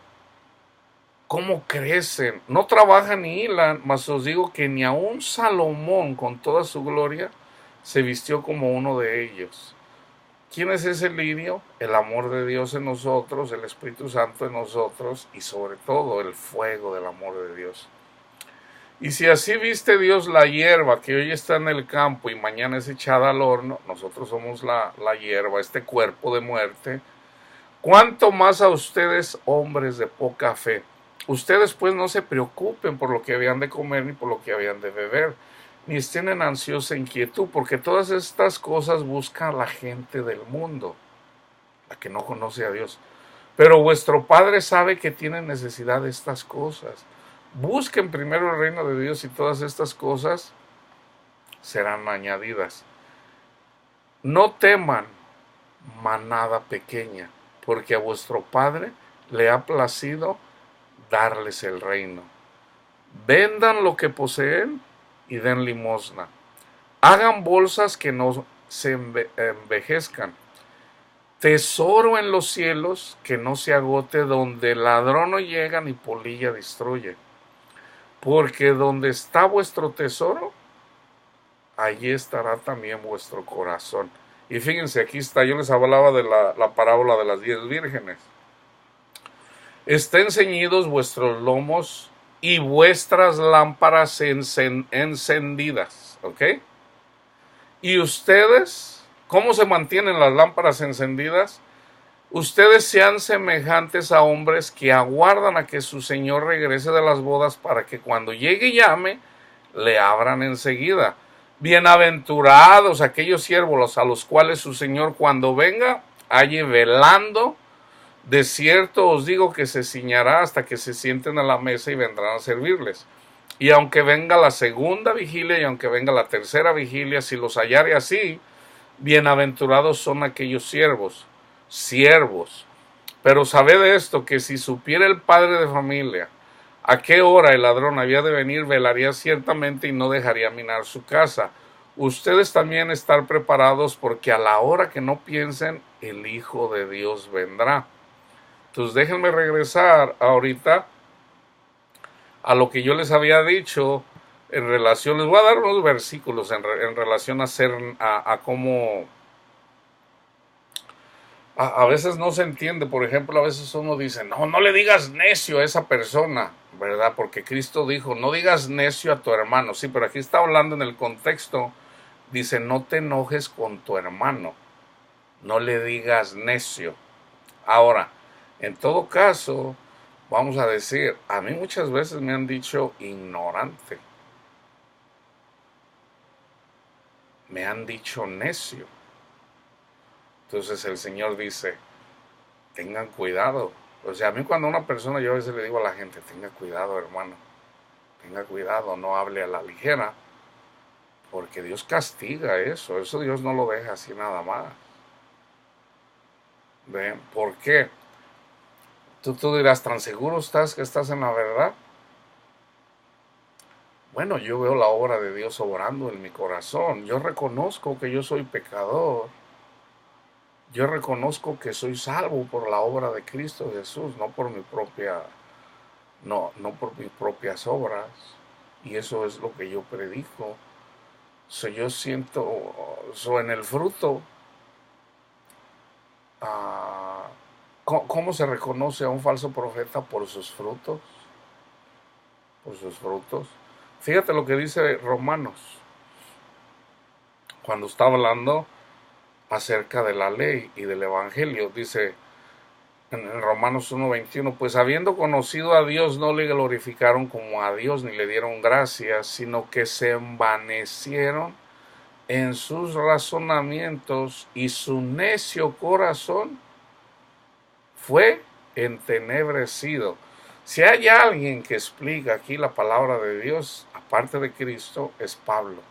¿Cómo crecen? No trabajan ni hilan, mas os digo que ni aun Salomón con toda su gloria se vistió como uno de ellos. ¿Quién es ese lirio? El amor de Dios en nosotros, el Espíritu Santo en nosotros y sobre todo el fuego del amor de Dios. Y si así viste Dios la hierba que hoy está en el campo y mañana es echada al horno, nosotros somos la hierba, este cuerpo de muerte, ¿cuánto más a ustedes, hombres de poca fe? Ustedes pues no se preocupen por lo que habían de comer ni por lo que habían de beber, ni estén en ansiosa inquietud, porque todas estas cosas busca la gente del mundo, la que no conoce a Dios. Pero vuestro Padre sabe que tienen necesidad de estas cosas. Busquen primero el reino de Dios y todas estas cosas serán añadidas. No teman, manada pequeña, porque a vuestro Padre le ha placido darles el reino. Vendan lo que poseen y den limosna. Hagan bolsas que no se envejezcan. Tesoro en los cielos que no se agote, donde el ladrón no llega ni polilla destruye. Porque donde está vuestro tesoro, allí estará también vuestro corazón. Y fíjense, aquí está, yo les hablaba de la parábola de las 10 vírgenes. Estén ceñidos vuestros lomos y vuestras lámparas encendidas, ¿ok? Y ustedes, ¿cómo se mantienen las lámparas encendidas? Ustedes sean semejantes a hombres que aguardan a que su señor regrese de las bodas para que cuando llegue y llame, le abran enseguida. Bienaventurados aquellos siervos a los cuales su señor cuando venga halle velando. De cierto os digo que se ciñará hasta que se sienten a la mesa y vendrán a servirles. Y aunque venga la segunda vigilia y aunque venga la tercera vigilia, si los hallare así, bienaventurados son aquellos siervos. Pero sabed esto, que si supiera el padre de familia a qué hora el ladrón había de venir, velaría ciertamente y no dejaría minar su casa. Ustedes también estar preparados, porque a la hora que no piensen, el Hijo de Dios vendrá. Entonces déjenme regresar ahorita a lo que yo les había dicho en relación, les voy a dar unos versículos en relación a cómo a veces no se entiende. Por ejemplo, a veces uno dice, no le digas necio a esa persona, ¿verdad? Porque Cristo dijo, no digas necio a tu hermano. Sí, pero aquí está hablando en el contexto, dice, no te enojes con tu hermano, no le digas necio. Ahora, en todo caso, vamos a decir, a mí muchas veces me han dicho ignorante, me han dicho necio. Entonces el Señor dice, tengan cuidado. O sea, a mí cuando una persona, yo a veces le digo a la gente, tenga cuidado, hermano, tenga cuidado, no hable a la ligera, porque Dios castiga eso Dios no lo deja así nada más. ¿Ven? ¿Por qué? Tú dirás, ¿tan seguro estás que estás en la verdad? Bueno, yo veo la obra de Dios obrando en mi corazón. Yo reconozco que yo soy pecador. Yo reconozco que soy salvo por la obra de Cristo Jesús, no por mi propia, no por mis propias obras. Y eso es lo que yo predico. Yo siento, en el fruto, ah, ¿cómo se reconoce a un falso profeta? Por sus frutos. Por sus frutos. Fíjate lo que dice Romanos, cuando está hablando acerca de la ley y del evangelio. Dice en Romanos 1:21, pues habiendo conocido a Dios no le glorificaron como a Dios ni le dieron gracias, sino que se envanecieron en sus razonamientos y su necio corazón fue entenebrecido. Si hay alguien que explica aquí la palabra de Dios, aparte de Cristo, es Pablo.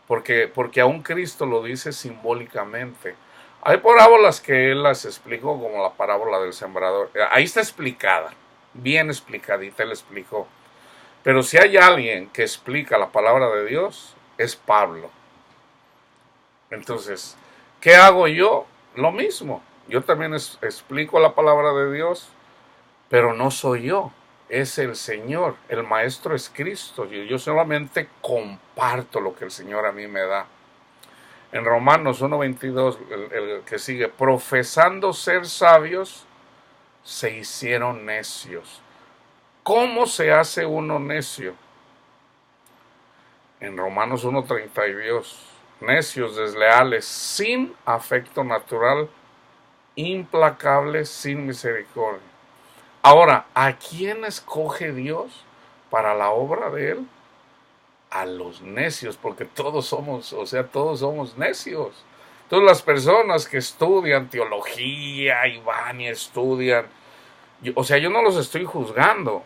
Porque aún Cristo lo dice simbólicamente. Hay parábolas que él las explicó, como la parábola del sembrador. Ahí está explicada, bien explicadita, él explicó. Pero si hay alguien que explica la palabra de Dios, es Pablo. Entonces, ¿qué hago yo? Lo mismo. Yo también explico la palabra de Dios, pero no soy yo, es el Señor. El Maestro es Cristo. Yo solamente comparto lo que el Señor a mí me da. En Romanos 1:22, el que sigue, profesando ser sabios, se hicieron necios. ¿Cómo se hace uno necio? En Romanos 1:32, necios, desleales, sin afecto natural, implacables, sin misericordia. Ahora, ¿a quién escoge Dios para la obra de Él? A los necios, porque todos somos necios. Todas las personas que estudian teología y van y estudian, yo no los estoy juzgando.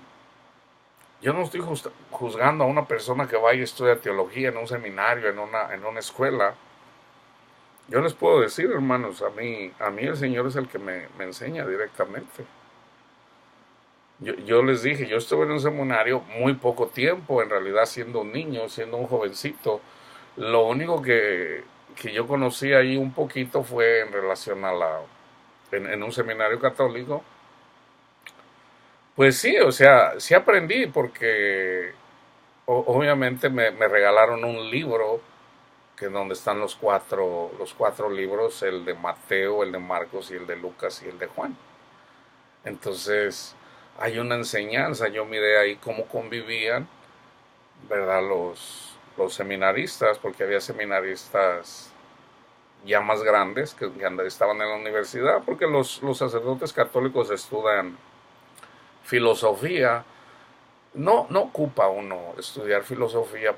Yo no estoy juzgando a una persona que vaya y estudia teología en un seminario, en una escuela. Yo les puedo decir, hermanos, a mí el Señor es el que me enseña directamente. Yo les dije, yo estuve en un seminario muy poco tiempo, en realidad siendo un niño, siendo un jovencito. Lo único que yo conocí ahí un poquito fue en relación en un seminario católico. Pues sí, o sea, sí aprendí porque obviamente me regalaron un libro que es donde están los cuatro libros, el de Mateo, el de Marcos y el de Lucas y el de Juan. Entonces hay una enseñanza, yo miré ahí cómo convivían, ¿verdad? Los seminaristas, porque había seminaristas ya más grandes, que estaban en la universidad, porque los sacerdotes católicos estudian filosofía. No ocupa uno estudiar filosofía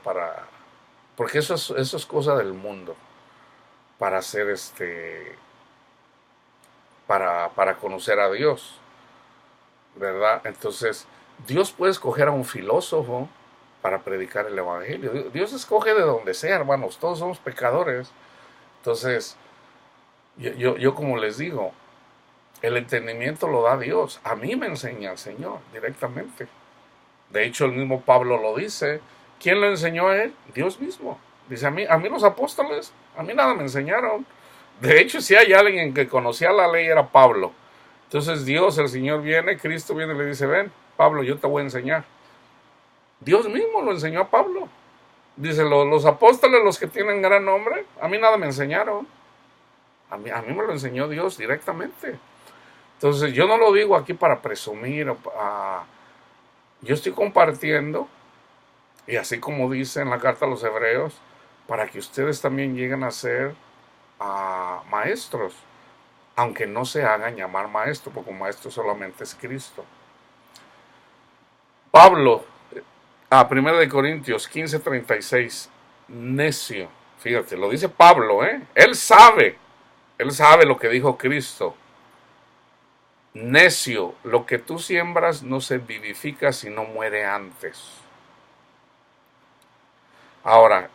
porque eso es cosa del mundo, para hacer para conocer a Dios, ¿verdad? Entonces, Dios puede escoger a un filósofo para predicar el evangelio. Dios escoge de donde sea, hermanos, todos somos pecadores. Entonces, yo como les digo, el entendimiento lo da Dios. A mí me enseña el Señor directamente. De hecho, el mismo Pablo lo dice. ¿Quién le enseñó a él? Dios mismo. Dice, a mí los apóstoles, a mí nada me enseñaron. De hecho, si hay alguien que conocía la ley era Pablo. Entonces Dios, el Señor viene, Cristo viene y le dice, ven, Pablo, yo te voy a enseñar. Dios mismo lo enseñó a Pablo. Dice, los apóstoles, los que tienen gran nombre, a mí nada me enseñaron. A mí me lo enseñó Dios directamente. Entonces yo no lo digo aquí para presumir. Yo estoy compartiendo, y así como dice en la carta a los hebreos, para que ustedes también lleguen a ser maestros, aunque no se hagan llamar maestro, porque maestro solamente es Cristo. Pablo, a 1 de Corintios 15:36, necio, fíjate, lo dice Pablo, él sabe lo que dijo Cristo. Necio, lo que tú siembras no se vivifica si no muere antes. Ahora,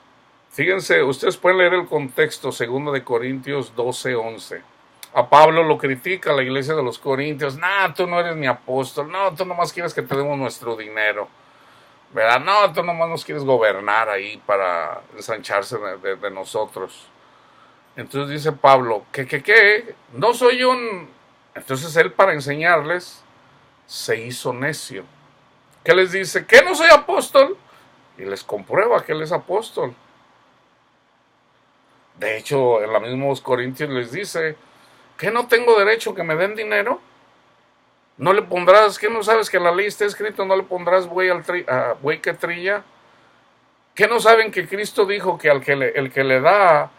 fíjense, ustedes pueden leer el contexto, 2 de Corintios 12:11. A Pablo lo critica la iglesia de los Corintios. Nah, tú no eres ni apóstol. No, tú nomás quieres que te demos nuestro dinero, ¿verdad? No, tú nomás nos quieres gobernar ahí para ensancharse de nosotros. Entonces dice Pablo, ¿qué? No soy un... Entonces él, para enseñarles, se hizo necio. ¿Qué les dice? ¿Que no soy apóstol? Y les comprueba que él es apóstol. De hecho, en la misma Corintios les dice, ¿que no tengo derecho que me den dinero? No le pondrás, ¿que no sabes que en la ley está escrito, no le pondrás buey que trilla? ¿Que no saben que Cristo dijo que el que le da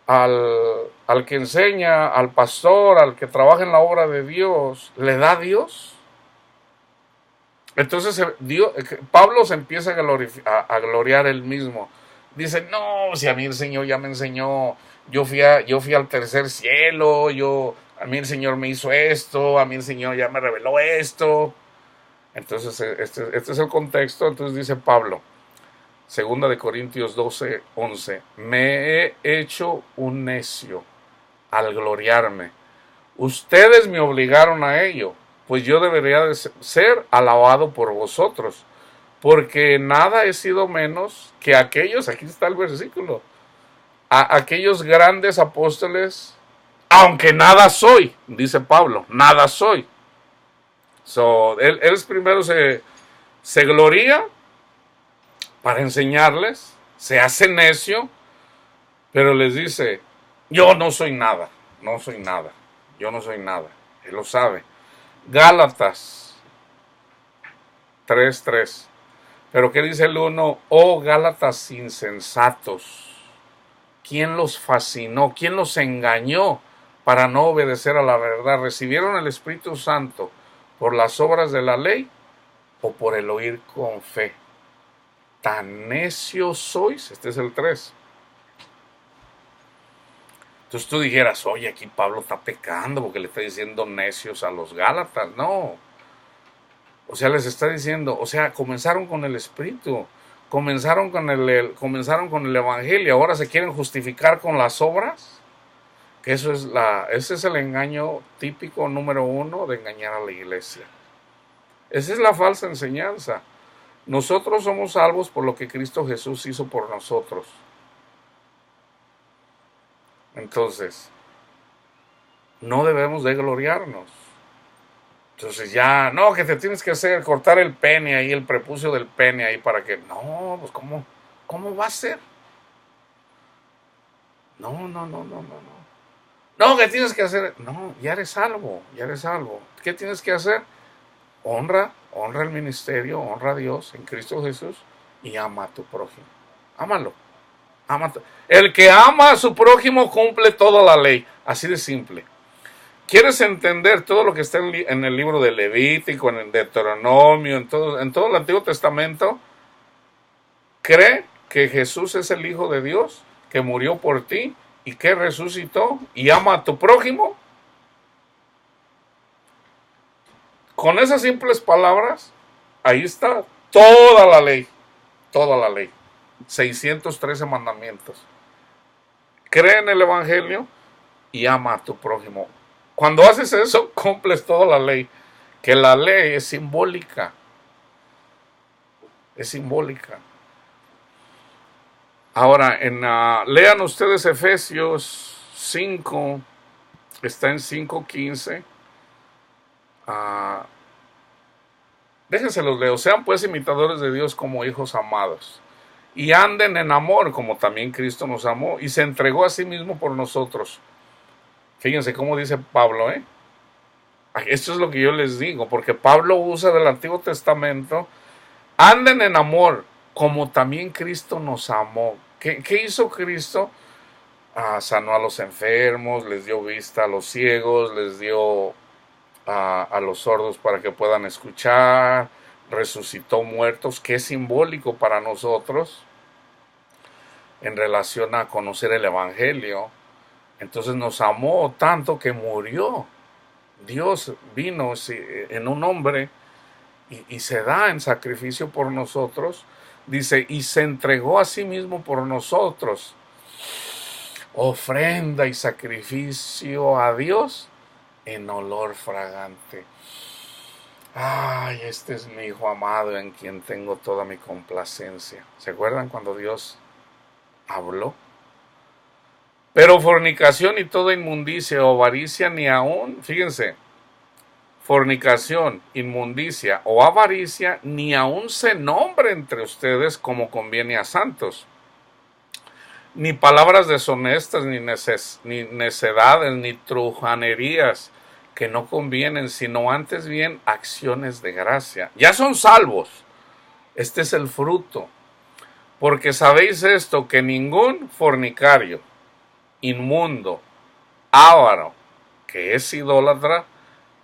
al que enseña, al pastor, al que trabaja en la obra de Dios, le da Dios? Entonces Pablo se empieza a gloriar él mismo. Dice, no, si a mí el Señor ya me enseñó, yo fui al tercer cielo, a mí el Señor me hizo esto, a mí el Señor ya me reveló esto. Entonces, este es el contexto. Entonces dice Pablo, 2 de Corintios 12:11, me he hecho un necio al gloriarme. Ustedes me obligaron a ello, pues yo debería de ser alabado por vosotros, porque nada he sido menos que aquellos, aquí está el versículo, aquellos grandes apóstoles, aunque nada soy, dice Pablo, nada soy. Él primero se gloria para enseñarles, se hace necio, pero les dice, yo no soy nada, yo no soy nada, él lo sabe. Gálatas 3:3. Pero ¿qué dice el 1? Oh Gálatas insensatos, ¿quién los fascinó? ¿Quién los engañó para no obedecer a la verdad? ¿Recibieron el Espíritu Santo por las obras de la ley o por el oír con fe? Tan necios sois. Este es el 3. Entonces tú dijeras, oye, aquí Pablo está pecando porque le está diciendo necios a los Gálatas. No. O sea, les está diciendo, comenzaron con el Espíritu, comenzaron con el Evangelio, ahora se quieren justificar con las obras. Que ese es el engaño típico número 1 de engañar a la iglesia. Esa es la falsa enseñanza. Nosotros somos salvos por lo que Cristo Jesús hizo por nosotros. Entonces, no debemos de gloriarnos. Entonces ya, no, que te tienes que cortar el pene ahí, el prepucio del pene ahí para que, no, pues ¿cómo va a ser? No. No, que tienes que hacer, no, ya eres salvo. ¿Qué tienes que hacer? Honra el ministerio, honra a Dios en Cristo Jesús y ama a tu prójimo. Ámalo. El que ama a su prójimo cumple toda la ley. Así de simple. ¿Quieres entender todo lo que está en el libro de Levítico, en el Deuteronomio, en todo el Antiguo Testamento? Cree que Jesús es el Hijo de Dios, que murió por ti y que resucitó, y ama a tu prójimo. Con esas simples palabras, ahí está toda la ley. Toda la ley. 613 mandamientos. Cree en el Evangelio y ama a tu prójimo. Cuando haces eso, cumples toda la ley. Que la ley es simbólica. Es simbólica. Ahora, lean ustedes Efesios 5, está en 5:15. Déjense los leo. Sean pues imitadores de Dios como hijos amados. Y anden en amor, como también Cristo nos amó y se entregó a sí mismo por nosotros. Fíjense cómo dice Pablo, ¿eh? Esto es lo que yo les digo, porque Pablo usa del Antiguo Testamento. Anden en amor, como también Cristo nos amó. ¿Qué hizo Cristo? Sanó a los enfermos, les dio vista a los ciegos, les dio a los sordos para que puedan escuchar, resucitó muertos, que es simbólico para nosotros en relación a conocer el Evangelio. Entonces nos amó tanto que murió. Dios vino en un hombre y se da en sacrificio por nosotros. Dice, y se entregó a sí mismo por nosotros. Ofrenda y sacrificio a Dios en olor fragante. Ay, este es mi Hijo amado en quien tengo toda mi complacencia. ¿Se acuerdan cuando Dios habló? Pero fornicación y toda inmundicia o avaricia ni aún, fíjense, fornicación, inmundicia o avaricia ni aún se nombre entre ustedes como conviene a santos. Ni palabras deshonestas, ni necedades, ni trujanerías que no convienen, sino antes bien acciones de gracia. Ya son salvos. Este es el fruto. Porque sabéis esto, que ningún fornicario, inmundo, avaro, que es idólatra,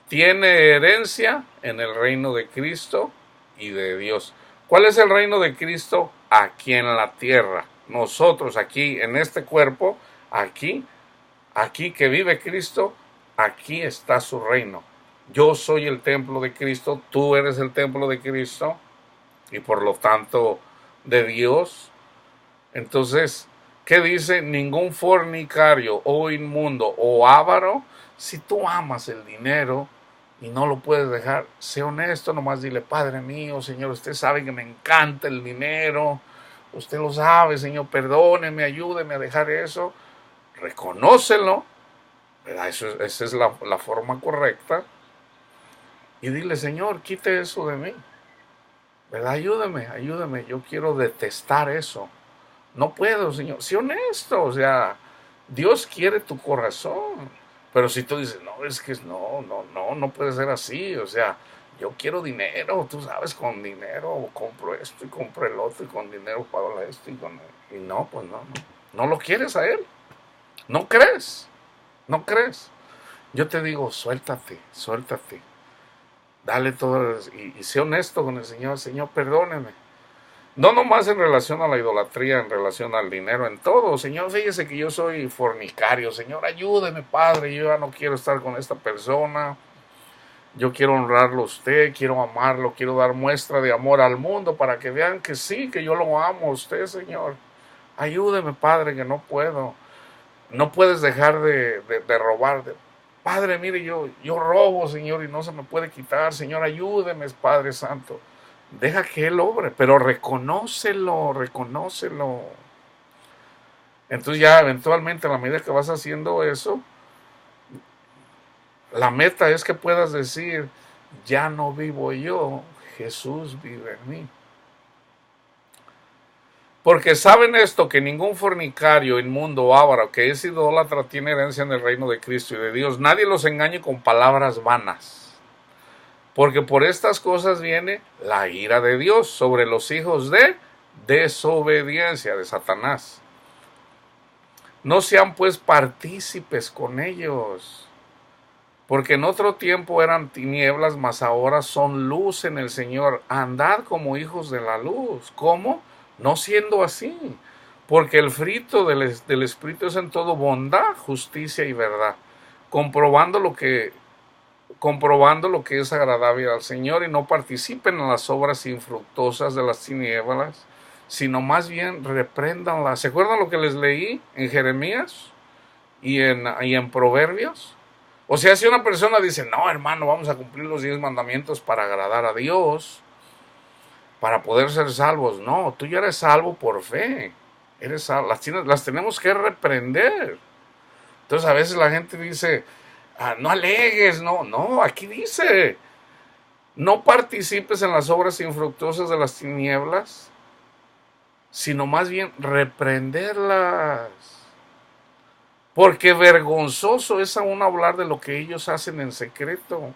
tiene herencia en el reino de Cristo y de Dios. ¿Cuál es el reino de Cristo? Aquí en la tierra. Nosotros aquí en este cuerpo, aquí que vive Cristo, aquí está su reino. Yo soy el templo de Cristo, tú eres el templo de Cristo y por lo tanto de Dios. Entonces, ¿qué dice? Ningún fornicario o inmundo o avaro. Si tú amas el dinero y no lo puedes dejar, sé honesto, nomás dile, Padre mío, Señor, usted sabe que me encanta el dinero, usted lo sabe, Señor, perdóneme, ayúdeme a dejar eso. Reconócelo, ¿verdad? Esa es la forma correcta. Y dile, Señor, quite eso de mí, ¿verdad? Ayúdame, yo quiero detestar eso. No puedo, Señor. Sé honesto, o sea, Dios quiere tu corazón. Pero si tú dices, no, es que no puede ser así, o sea, yo quiero dinero, tú sabes, con dinero compro esto y compro el otro y con dinero pago esto y no, pues no lo quieres a Él. No crees. Yo te digo, suéltate. Dale todo y sé honesto con el Señor. Señor, perdóneme. No nomás en relación a la idolatría, en relación al dinero, en todo. Señor, fíjese que yo soy fornicario. Señor, ayúdeme, Padre. Yo ya no quiero estar con esta persona. Yo quiero honrarlo a usted, quiero amarlo, quiero dar muestra de amor al mundo para que vean que sí, que yo lo amo a usted, Señor. Ayúdeme, Padre, que no puedo. No puedes dejar de robar. Padre, mire, yo robo, Señor, y no se me puede quitar. Señor, ayúdeme, Padre Santo. Deja que Él obre, pero reconócelo. Entonces ya eventualmente a la medida que vas haciendo eso, la meta es que puedas decir, ya no vivo yo, Jesús vive en mí. Porque saben esto, que ningún fornicario, inmundo o avaro que es idólatra tiene herencia en el reino de Cristo y de Dios. Nadie los engañe con palabras vanas. Porque por estas cosas viene la ira de Dios sobre los hijos de desobediencia de Satanás. No sean pues partícipes con ellos, porque en otro tiempo eran tinieblas, mas ahora son luz en el Señor. Andad como hijos de la luz. ¿Cómo? No siendo así, porque el fruto del Espíritu es en todo bondad, justicia y verdad, comprobando lo que es agradable al Señor, y no participen en las obras infructuosas de las tinieblas, sino más bien repréndanlas. ¿Se acuerdan lo que les leí en Jeremías y en Proverbios? O sea, si una persona dice, no, hermano, vamos a cumplir los 10 mandamientos para agradar a Dios, para poder ser salvos. No, tú ya eres salvo por fe. Las tenemos que reprender. Entonces a veces la gente dice, no alegues, no, aquí dice, no participes en las obras infructuosas de las tinieblas, sino más bien reprenderlas. Porque vergonzoso es aún hablar de lo que ellos hacen en secreto.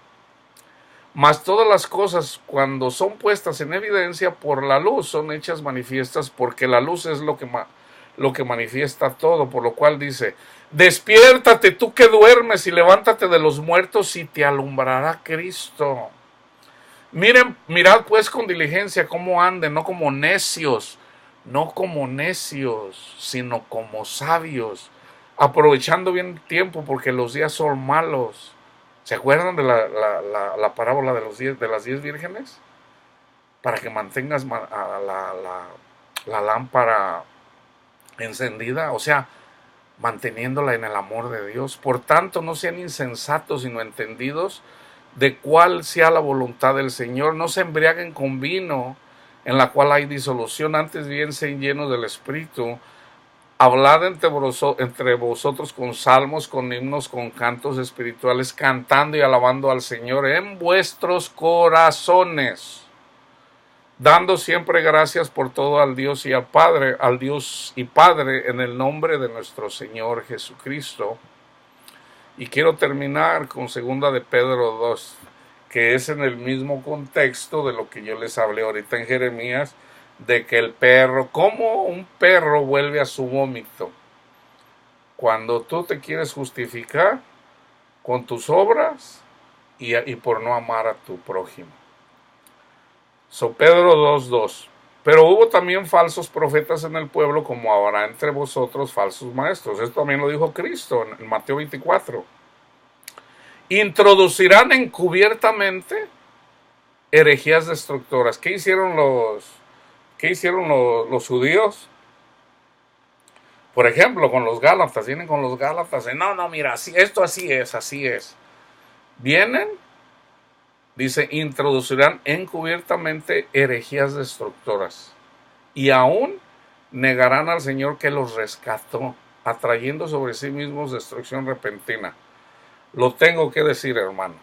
Mas todas las cosas, cuando son puestas en evidencia por la luz, son hechas manifiestas, porque la luz es lo que manifiesta todo. Por lo cual dice, despiértate tú que duermes y levántate de los muertos y te alumbrará Cristo. Mirad pues con diligencia cómo anden, no como necios, sino como sabios, aprovechando bien el tiempo, porque los días son malos. ¿Se acuerdan de la parábola de las 10 vírgenes? Para que mantengas la lámpara encendida, o sea, manteniéndola en el amor de Dios. Por tanto, no sean insensatos, sino entendidos de cuál sea la voluntad del Señor. No se embriaguen con vino, en la cual hay disolución, antes bien sean llenos del Espíritu. Hablad entre vosotros con salmos, con himnos, con cantos espirituales, cantando y alabando al Señor en vuestros corazones, dando siempre gracias por todo al Dios y al Dios y Padre, en el nombre de nuestro Señor Jesucristo. Y quiero terminar con 2 de Pedro 2, que es en el mismo contexto de lo que yo les hablé ahorita en Jeremías, de que como un perro vuelve a su vómito. Cuando tú te quieres justificar con tus obras y por no amar a tu prójimo. Pedro 2:2. Pero hubo también falsos profetas en el pueblo, como habrá entre vosotros falsos maestros. Esto también lo dijo Cristo en Mateo 24. Introducirán encubiertamente herejías destructoras. ¿Qué hicieron los judíos? Por ejemplo, con los Gálatas. Vienen con los Gálatas. No, mira, esto así es. Vienen, dice, introducirán encubiertamente herejías destructoras. Y aún negarán al Señor que los rescató, atrayendo sobre sí mismos destrucción repentina. Lo tengo que decir, hermanos.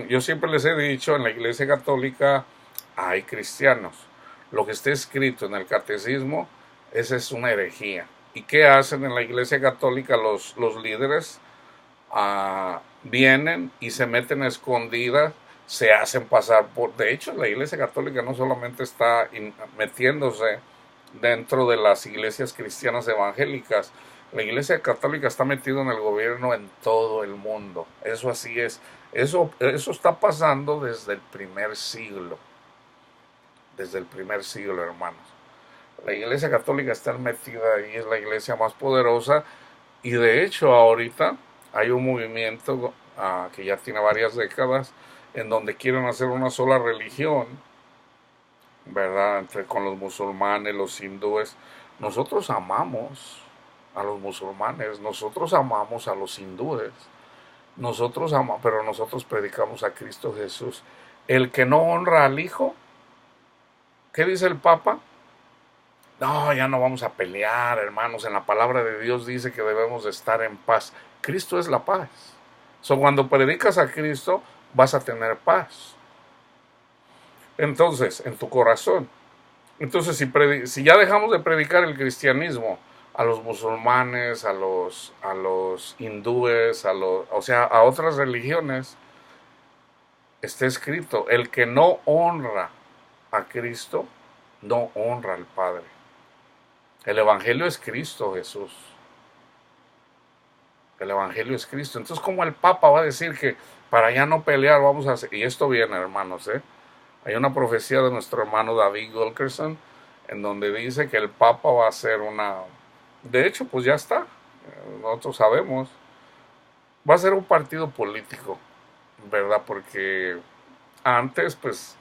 Yo siempre les he dicho, en la Iglesia Católica hay cristianos. Lo que está escrito en el catecismo, esa es una herejía. ¿Y qué hacen en la Iglesia Católica los líderes? Vienen y se meten a escondidas, se hacen pasar por... De hecho, la Iglesia Católica no solamente está metiéndose dentro de las iglesias cristianas evangélicas. La Iglesia Católica está metida en el gobierno en todo el mundo. Eso así es. Eso está pasando desde el primer siglo. Desde el primer siglo, hermanos. La Iglesia Católica está metida ahí, es la iglesia más poderosa. Y de hecho, ahorita hay un movimiento que ya tiene varias décadas, en donde quieren hacer una sola religión, ¿verdad? Con los musulmanes, los hindúes. Nosotros amamos a los musulmanes, nosotros amamos a los hindúes, pero nosotros predicamos a Cristo Jesús. El que no honra al Hijo, ¿qué dice el Papa? No, ya no vamos a pelear, hermanos. En la palabra de Dios dice que debemos de estar en paz. Cristo es la paz. Cuando predicas a Cristo, vas a tener paz. Entonces, en tu corazón. Entonces, si ya dejamos de predicar el cristianismo a los musulmanes, a los hindúes, o sea, a otras religiones, está escrito, el que no honra a Cristo, no honra al Padre. El Evangelio es Cristo Jesús. El evangelio es Cristo. Entonces, ¿cómo el Papa va a decir que para ya no pelear vamos a hacer? Y esto viene, hermanos, hay una profecía de nuestro hermano David Wilkerson en donde dice que el Papa va a hacer una... De hecho, pues ya está. Nosotros sabemos. Va a ser un partido político, ¿verdad? Porque antes, pues,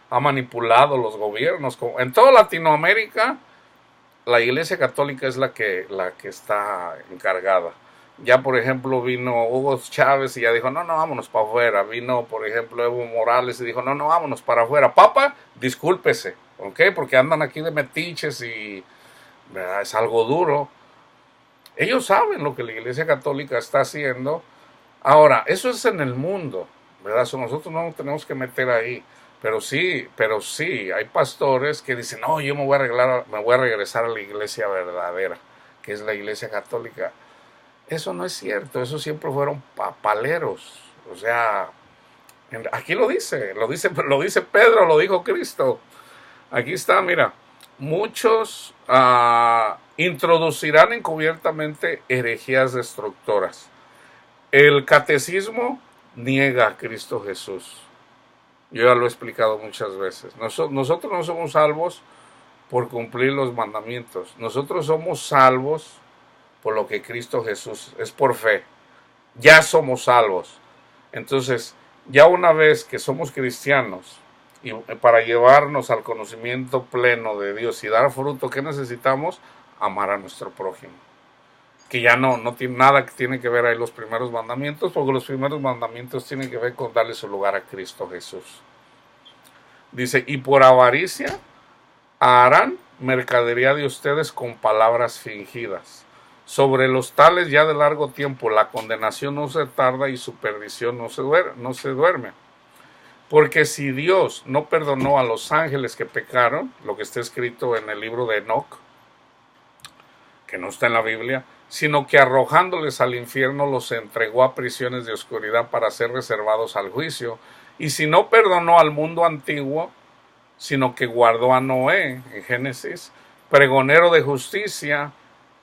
ha manipulado los gobiernos. En toda Latinoamérica, la Iglesia Católica es la que está encargada. Ya, por ejemplo, vino Hugo Chávez y ya dijo, no, no, vámonos para afuera. Vino, por ejemplo, Evo Morales y dijo, no, no, vámonos para afuera. Papa, discúlpese, ¿ok? Porque andan aquí de metiches y, ¿verdad?, es algo duro. Ellos saben lo que la Iglesia Católica está haciendo. Ahora, eso es en el mundo, ¿verdad? So, nosotros no nos tenemos que meter ahí. Pero sí, hay pastores que dicen, no, yo me voy a regresar a la iglesia verdadera, que es la Iglesia Católica. Eso no es cierto, eso siempre fueron papaleros. O sea, aquí lo dice Pedro, lo dijo Cristo. Aquí está, mira, muchos introducirán encubiertamente herejías destructoras. El catecismo niega a Cristo Jesús. Yo ya lo he explicado muchas veces. Nosotros no somos salvos por cumplir los mandamientos. Nosotros somos salvos por lo que Cristo Jesús es, por fe. Ya somos salvos. Entonces, ya una vez que somos cristianos, y para llevarnos al conocimiento pleno de Dios y dar fruto, ¿qué necesitamos? Amar a nuestro prójimo. Que ya no tiene nada que tiene que ver ahí los primeros mandamientos, porque los primeros mandamientos tienen que ver con darle su lugar a Cristo Jesús. Dice, y por avaricia harán mercadería de ustedes con palabras fingidas. Sobre los tales ya de largo tiempo la condenación no se tarda y su perdición no se duerme. Porque si Dios no perdonó a los ángeles que pecaron, lo que está escrito en el libro de Enoc, que no está en la Biblia, sino que arrojándoles al infierno los entregó a prisiones de oscuridad para ser reservados al juicio. Y si no perdonó al mundo antiguo, sino que guardó a Noé, en Génesis, pregonero de justicia,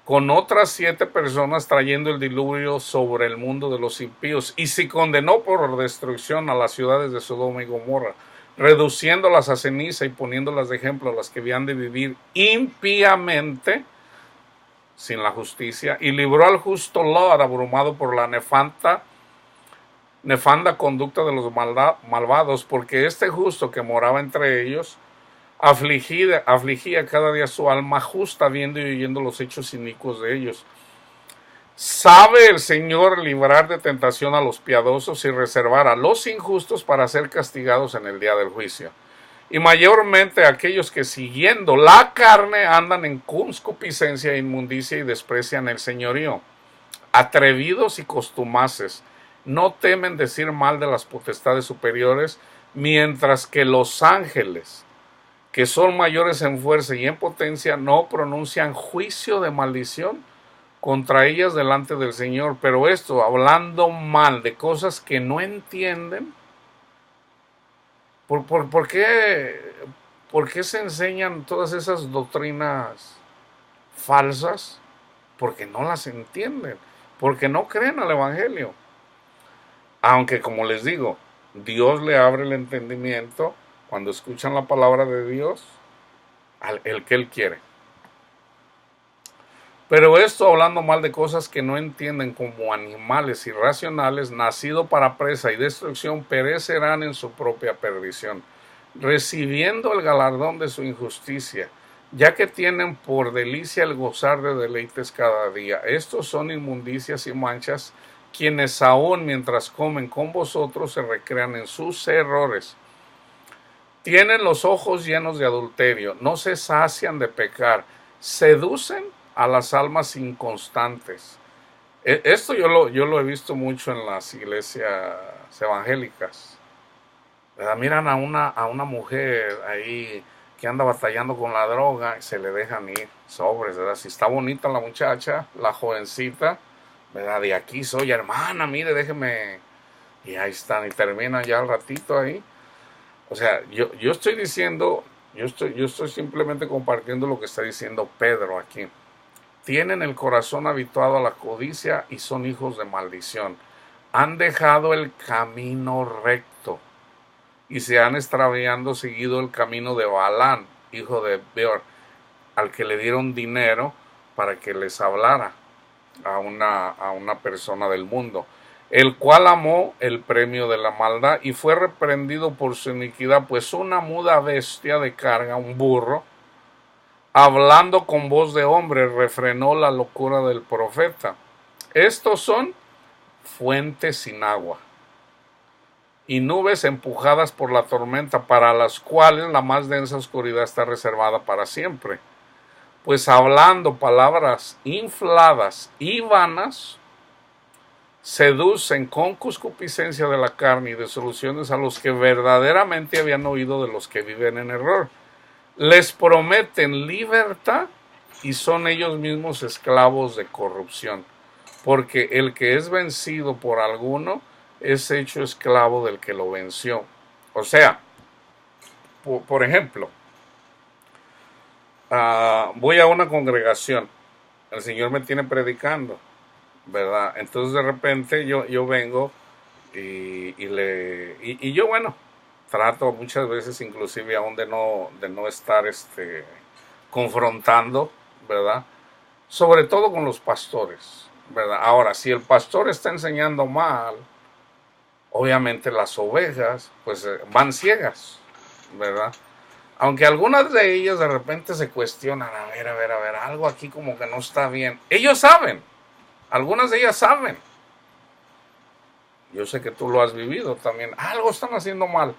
con otras 7 personas trayendo el diluvio sobre el mundo de los impíos, y si condenó por destrucción a las ciudades de Sodoma y Gomorra, reduciéndolas a ceniza y poniéndolas de ejemplo a las que habían de vivir impíamente, sin la justicia, y libró al justo Lot abrumado por la nefanda conducta de los malvados, porque este justo que moraba entre ellos afligía cada día su alma justa, viendo y oyendo los hechos inicuos de ellos. Sabe el Señor librar de tentación a los piadosos y reservar a los injustos para ser castigados en el día del juicio. Y mayormente aquellos que siguiendo la carne andan en concupiscencia e inmundicia y desprecian el señorío. Atrevidos y costumaces, no temen decir mal de las potestades superiores, mientras que los ángeles, que son mayores en fuerza y en potencia, no pronuncian juicio de maldición contra ellas delante del Señor. Pero esto, hablando mal de cosas que no entienden, ¿por qué se enseñan todas esas doctrinas falsas? Porque no las entienden, porque no creen al Evangelio. Aunque, como les digo, Dios le abre el entendimiento cuando escuchan la palabra de Dios, el que Él quiere. Pero esto hablando mal de cosas que no entienden, como animales irracionales, nacido para presa y destrucción, perecerán en su propia perdición, recibiendo el galardón de su injusticia, ya que tienen por delicia el gozar de deleites cada día. Estos son inmundicias y manchas, quienes aún mientras comen con vosotros se recrean en sus errores. Tienen los ojos llenos de adulterio, no se sacian de pecar, seducen a las almas inconstantes. Esto yo lo he visto mucho en las iglesias evangélicas. Miran a una mujer ahí que anda batallando con la droga y se le dejan ir sobres, ¿verdad? Si está bonita la muchacha, la jovencita, ¿verdad? De aquí soy, hermana, mire, déjeme. Y ahí están, y terminan ya al ratito ahí. O sea, yo estoy diciendo, yo estoy simplemente compartiendo lo que está diciendo Pedro aquí. tienen el corazón habituado a la codicia y son hijos de maldición. Han dejado el camino recto y se han extraviando seguido el camino de Balán, hijo de Beor, al que le dieron dinero para que les hablara a una persona del mundo, el cual amó el premio de la maldad y fue reprendido por su iniquidad, pues una muda bestia de carga, un burro, hablando con voz de hombre, refrenó la locura del profeta. Estos son fuentes sin agua y nubes empujadas por la tormenta, para las cuales la más densa oscuridad está reservada para siempre. Pues hablando palabras infladas y vanas, seducen con concupiscencia de la carne y de soluciones a los que verdaderamente habían oído de los que viven en error. Les prometen libertad y son ellos mismos esclavos de corrupción, porque el que es vencido por alguno es hecho esclavo del que lo venció. O sea, por ejemplo, voy a una congregación, el Señor me tiene predicando, ¿verdad? Entonces de repente yo vengo y yo, bueno, trato muchas veces inclusive aún de no estar confrontando, ¿verdad? Sobre todo con los pastores, ¿verdad? Ahora, si el pastor está enseñando mal, obviamente las ovejas pues van ciegas, ¿verdad? Aunque algunas de ellas de repente se cuestionan, a ver, algo aquí como que no está bien. Ellos saben, algunas de ellas saben. Yo sé que tú lo has vivido también. Algo están haciendo mal.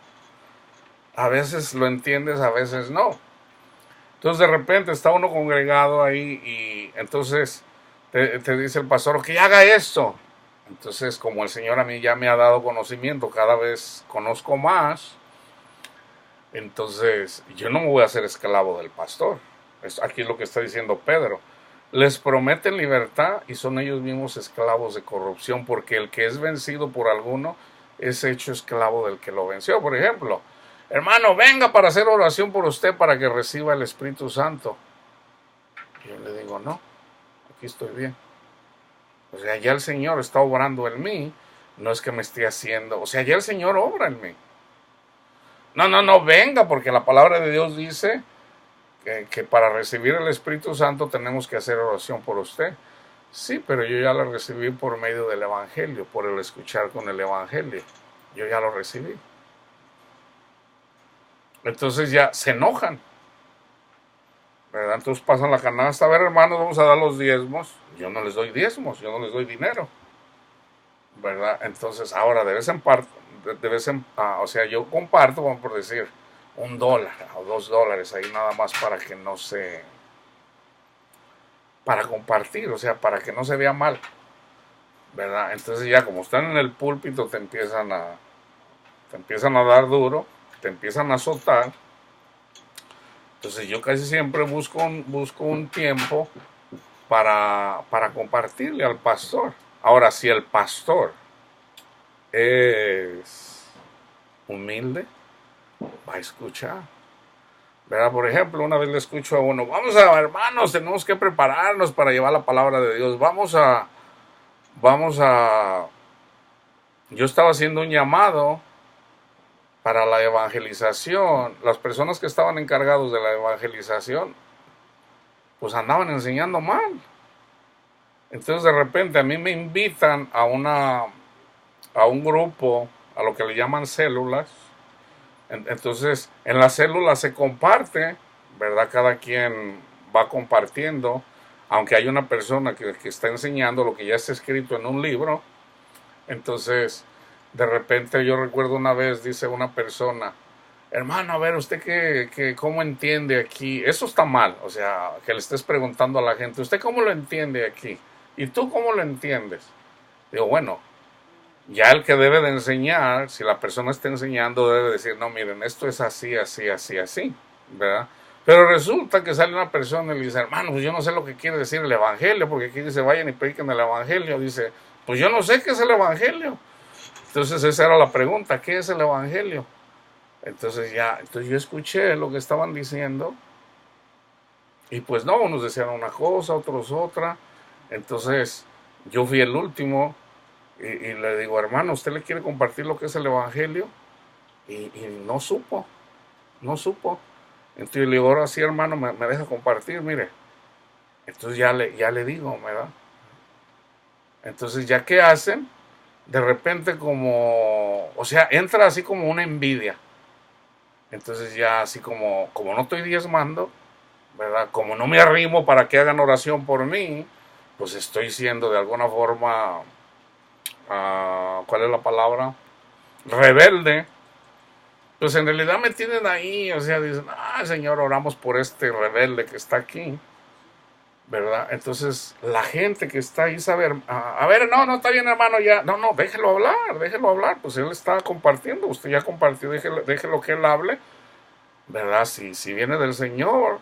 A veces lo entiendes, a veces no. Entonces de repente está uno congregado ahí y entonces te dice el pastor que haga esto. Entonces, como el Señor a mí ya me ha dado conocimiento, cada vez conozco más, entonces yo no me voy a hacer esclavo del pastor. Aquí es lo que está diciendo Pedro. Les prometen libertad y son ellos mismos esclavos de corrupción, porque el que es vencido por alguno es hecho esclavo del que lo venció. Por ejemplo, hermano, venga para hacer oración por usted para que reciba el Espíritu Santo. Yo le digo, no, aquí estoy bien. O sea, ya el Señor está obrando en mí, no es que me esté haciendo, o sea, ya el Señor obra en mí. No, venga, porque la palabra de Dios dice que para recibir el Espíritu Santo tenemos que hacer oración por usted. Sí, pero yo ya la recibí por medio del Evangelio, por el escuchar con el Evangelio. Yo ya lo recibí. Entonces ya se enojan, ¿verdad? Entonces pasan la canasta, a ver hermanos, vamos a dar los diezmos. Yo no les doy diezmos, yo no les doy dinero, ¿verdad? Entonces ahora de vez en parte, o sea, yo comparto, vamos por decir, $1 o $2 ahí nada más para que no se, para compartir, o sea, para que no se vea mal, ¿verdad? Entonces ya como están en el púlpito te empiezan a dar duro, te empiezan a azotar. Entonces yo casi siempre busco un tiempo para compartirle al pastor. Ahora, si el pastor es humilde, va a escuchar, ¿verdad? Por ejemplo, una vez le escucho a uno, vamos a, hermanos, tenemos que prepararnos para llevar la palabra de Dios, vamos a, yo estaba haciendo un llamado para la evangelización. Las personas que estaban encargados de la evangelización pues andaban enseñando mal. Entonces de repente a mí me invitan a un grupo, a lo que le llaman células. Entonces en las células se comparte, ¿verdad? Cada quien va compartiendo, aunque hay una persona que está enseñando lo que ya está escrito en un libro. Entonces de repente yo recuerdo una vez, dice una persona, hermano, a ver, ¿usted cómo entiende aquí? Eso está mal, o sea, que le estés preguntando a la gente, ¿usted cómo lo entiende aquí? ¿Y tú cómo lo entiendes? Digo, bueno, ya el que debe de enseñar, si la persona está enseñando, debe decir, no, miren, esto es así, así, así, así, ¿verdad? Pero resulta que sale una persona y le dice, hermano, pues yo no sé lo que quiere decir el Evangelio, porque aquí dice, vayan y prediquen el Evangelio. Dice, pues yo no sé qué es el Evangelio. Entonces esa era la pregunta, ¿qué es el Evangelio? Entonces yo escuché lo que estaban diciendo Y pues no, unos decían una cosa, otros otra. Entonces yo fui el último y le digo, hermano, ¿usted le quiere compartir lo que es el Evangelio? Y no supo, no supo. Entonces yo le digo, ahora sí, hermano, me deja compartir, mire. Entonces ya le digo, ¿verdad? Entonces ya que hacen, de repente como, o sea, entra así como una envidia. Entonces ya así como no estoy diezmando, ¿verdad? Como no me arrimo para que hagan oración por mí, pues estoy siendo de alguna forma, ¿cuál es la palabra? Rebelde. Pues en realidad me tienen ahí, o sea, dicen, Señor, oramos por este rebelde que está aquí, ¿verdad? Entonces la gente que está ahí sabe, a ver, no, está bien, hermano, ya, no, déjelo hablar, pues él está compartiendo, usted ya compartió, déjelo que él hable, ¿verdad? Si viene del Señor.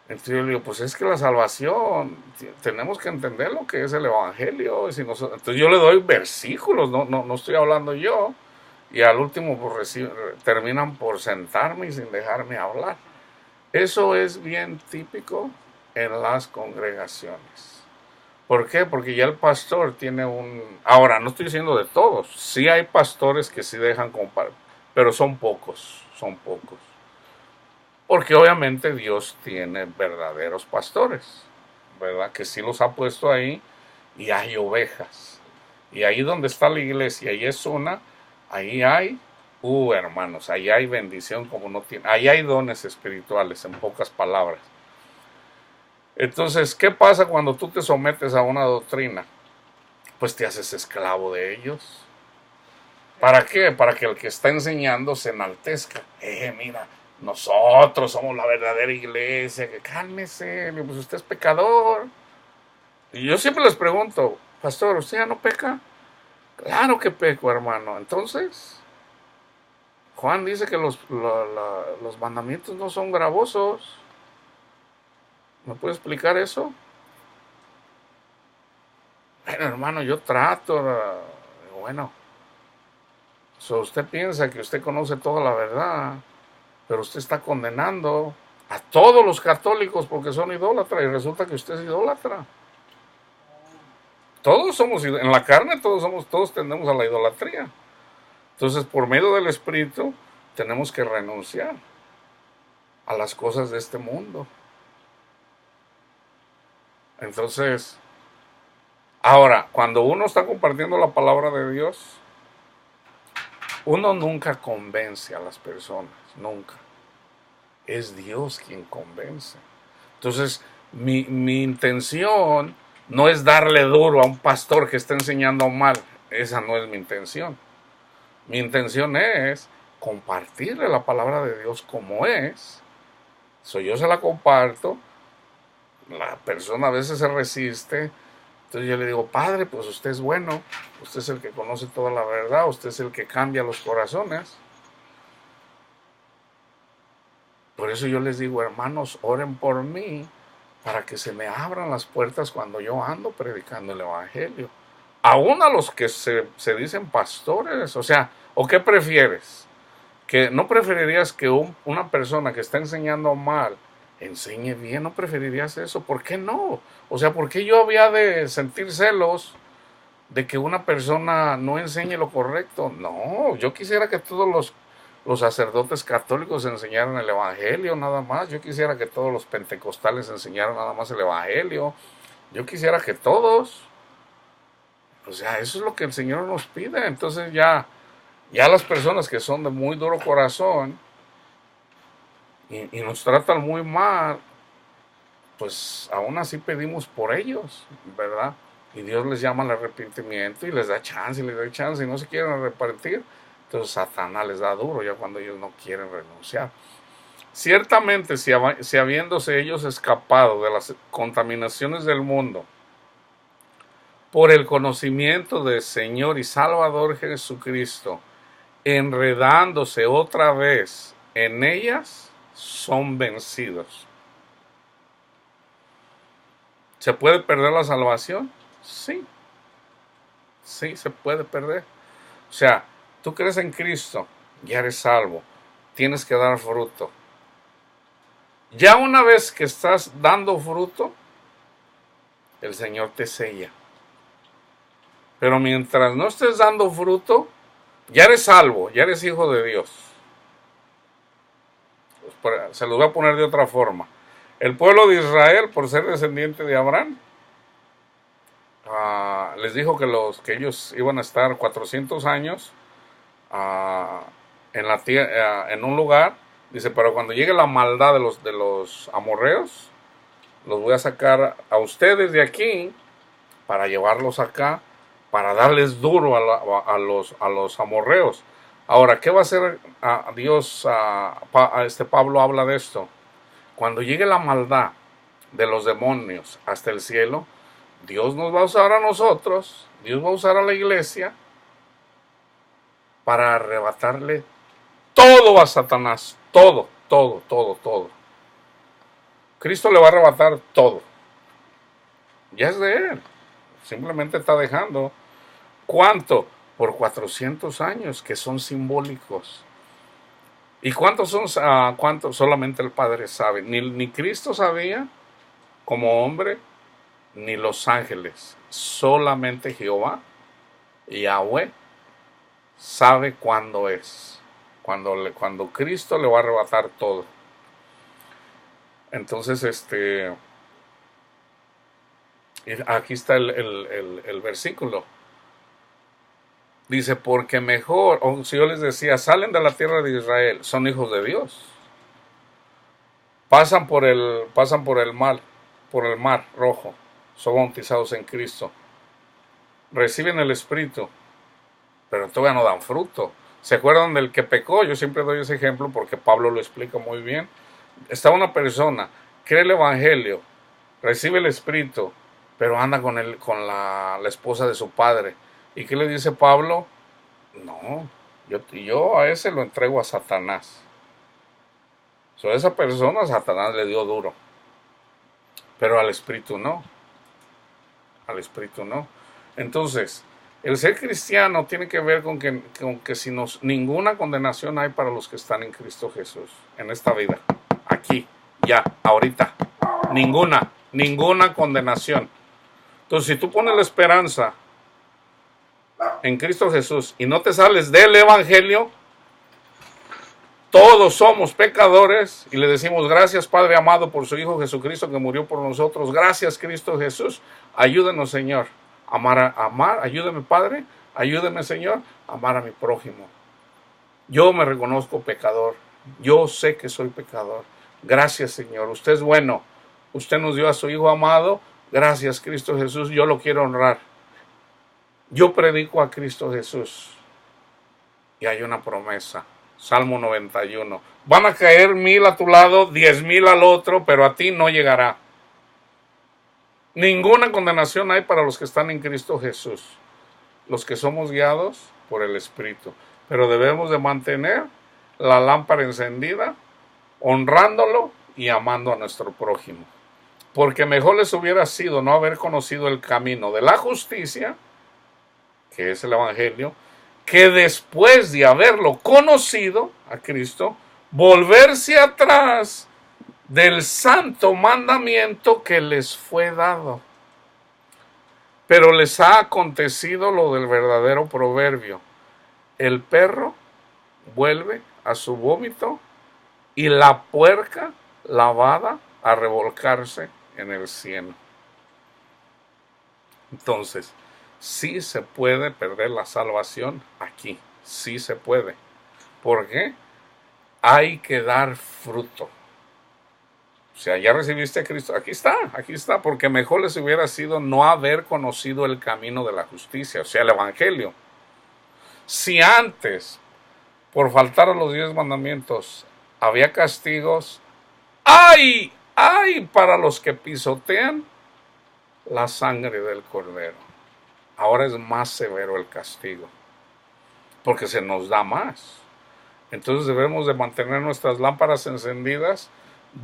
Entonces yo le digo, pues es que la salvación, tenemos que entender lo que es el Evangelio. Entonces yo le doy versículos, no estoy hablando yo. Y al último pues, terminan por sentarme y sin dejarme hablar. Eso es bien típico en las congregaciones. ¿Por qué? Porque ya el pastor tiene un... Ahora, no estoy diciendo de todos. Sí hay pastores que sí dejan compartir, pero son pocos, son pocos. Porque obviamente Dios tiene verdaderos pastores, ¿verdad? Que sí los ha puesto ahí y hay ovejas. Y ahí donde está la iglesia, ahí es una, ahí hay, hermanos, ahí hay bendición como no tiene. Ahí hay dones espirituales, en pocas palabras. Entonces, ¿qué pasa cuando tú te sometes a una doctrina? Pues te haces esclavo de ellos. ¿Para qué? Para que el que está enseñando se enaltezca. Mira, nosotros somos la verdadera iglesia. Que cálmese, pues usted es pecador. Y yo siempre les pregunto, pastor, ¿usted ya no peca? Claro que peco, hermano. Entonces, Juan dice que los mandamientos no son gravosos. ¿Me puede explicar eso? Bueno, hermano, yo trato. Bueno, usted piensa que usted conoce toda la verdad, pero usted está condenando a todos los católicos porque son idólatras y resulta que usted es idólatra. Todos somos, en la carne todos tendemos a la idolatría. Entonces, por medio del Espíritu, tenemos que renunciar a las cosas de este mundo. Entonces, ahora, cuando uno está compartiendo la palabra de Dios, uno nunca convence a las personas, nunca. Es Dios quien convence. Entonces, mi intención no es darle duro a un pastor que está enseñando mal. Esa no es mi intención. Mi intención es compartirle la palabra de Dios como es. Yo se la comparto. La persona a veces se resiste. Entonces yo le digo, Padre, pues usted es bueno. Usted es el que conoce toda la verdad. Usted es el que cambia los corazones. Por eso yo les digo, hermanos, oren por mí para que se me abran las puertas cuando yo ando predicando el Evangelio. Aún a los que se dicen pastores, o sea, ¿o qué prefieres? ¿Que no preferirías que una persona que está enseñando mal enseñe bien? ¿No preferirías eso? ¿Por qué no? O sea, ¿por qué yo había de sentir celos de que una persona no enseñe lo correcto? No, yo quisiera que todos los sacerdotes católicos enseñaran el Evangelio nada más. Yo quisiera que todos los pentecostales enseñaran nada más el Evangelio. Yo quisiera que todos. O sea, eso es lo que el Señor nos pide. Entonces ya las personas que son de muy duro corazón y nos tratan muy mal, pues aún así pedimos por ellos, ¿verdad? Y Dios les llama al arrepentimiento y les da chance y no se quieren arrepentir. Entonces Satanás les da duro ya cuando ellos no quieren renunciar. Ciertamente, si habiéndose ellos escapado de las contaminaciones del mundo por el conocimiento del Señor y Salvador Jesucristo, enredándose otra vez en ellas, son vencidos. ¿Se puede perder la salvación? Sí, sí, se puede perder. O sea, tú crees en Cristo, ya eres salvo, tienes que dar fruto. Ya una vez que estás dando fruto, el Señor te sella. Pero mientras no estés dando fruto, ya eres salvo, ya eres hijo de Dios. Se los voy a poner de otra forma. El pueblo de Israel, por ser descendiente de Abraham, les dijo que ellos iban a estar 400 años en la tierra, en un lugar. Dice, pero cuando llegue la maldad de los amorreos, los voy a sacar a ustedes de aquí para llevarlos acá, para darles duro a los amorreos. Ahora, ¿qué va a hacer Dios? Pablo habla de esto. Cuando llegue la maldad de los demonios hasta el cielo, Dios nos va a usar a nosotros, Dios va a usar a la iglesia para arrebatarle todo a Satanás, todo, todo, todo, todo. Cristo le va a arrebatar todo. Ya es de él. Simplemente está dejando. ¿Cuánto? Por 400 años, que son simbólicos. ¿Y cuántos son? ¿Cuántos? Solamente el Padre sabe. Ni Cristo sabía como hombre, ni los ángeles. Solamente Jehová, Yahweh, sabe cuándo es. Cuando Cristo le va a arrebatar todo. Entonces, aquí está el versículo. Dice, porque mejor, o si yo les decía, salen de la tierra de Israel, son hijos de Dios. Pasan por el mar rojo, son bautizados en Cristo. Reciben el Espíritu, pero todavía no dan fruto. ¿Se acuerdan del que pecó? Yo siempre doy ese ejemplo porque Pablo lo explica muy bien. Está una persona, cree el Evangelio, recibe el Espíritu, pero anda con la esposa de su padre. ¿Y qué le dice Pablo? No, yo a ese lo entrego a Satanás. A esa persona Satanás le dio duro, pero al Espíritu no. Al Espíritu no. Entonces, el ser cristiano tiene que ver con que ninguna condenación hay para los que están en Cristo Jesús, en esta vida, aquí, ya, ahorita. Ninguna condenación. Entonces, si tú pones la esperanza en Cristo Jesús y no te sales del Evangelio, todos somos pecadores y le decimos gracias Padre amado por su Hijo Jesucristo que murió por nosotros. Gracias Cristo Jesús. Ayúdenos Señor. Amar, ayúdeme Padre. Ayúdeme Señor. Amar a mi prójimo. Yo me reconozco pecador. Yo sé que soy pecador. Gracias Señor. Usted es bueno. Usted nos dio a su Hijo amado. Gracias Cristo Jesús. Yo lo quiero honrar. Yo predico a Cristo Jesús. Y hay una promesa. Salmo 91. Van a caer 1000 a tu lado, 10,000 al otro, pero a ti no llegará. Ninguna condenación hay para los que están en Cristo Jesús. Los que somos guiados por el Espíritu. Pero debemos de mantener la lámpara encendida, honrándolo y amando a nuestro prójimo. Porque mejor les hubiera sido no haber conocido el camino de la justicia, que es el Evangelio, que después de haberlo conocido a Cristo, volverse atrás del santo mandamiento que les fue dado. Pero les ha acontecido lo del verdadero proverbio. El perro vuelve a su vómito y la puerca lavada a revolcarse en el cieno. Entonces, sí se puede perder la salvación aquí, sí se puede. ¿Por qué? Hay que dar fruto. O sea, ya recibiste a Cristo, aquí está, porque mejor les hubiera sido no haber conocido el camino de la justicia, o sea, el Evangelio. Si antes, por faltar a los 10 mandamientos, había castigos, ¡ay! Para los que pisotean la sangre del Cordero. Ahora es más severo el castigo, porque se nos da más. Entonces debemos de mantener nuestras lámparas encendidas,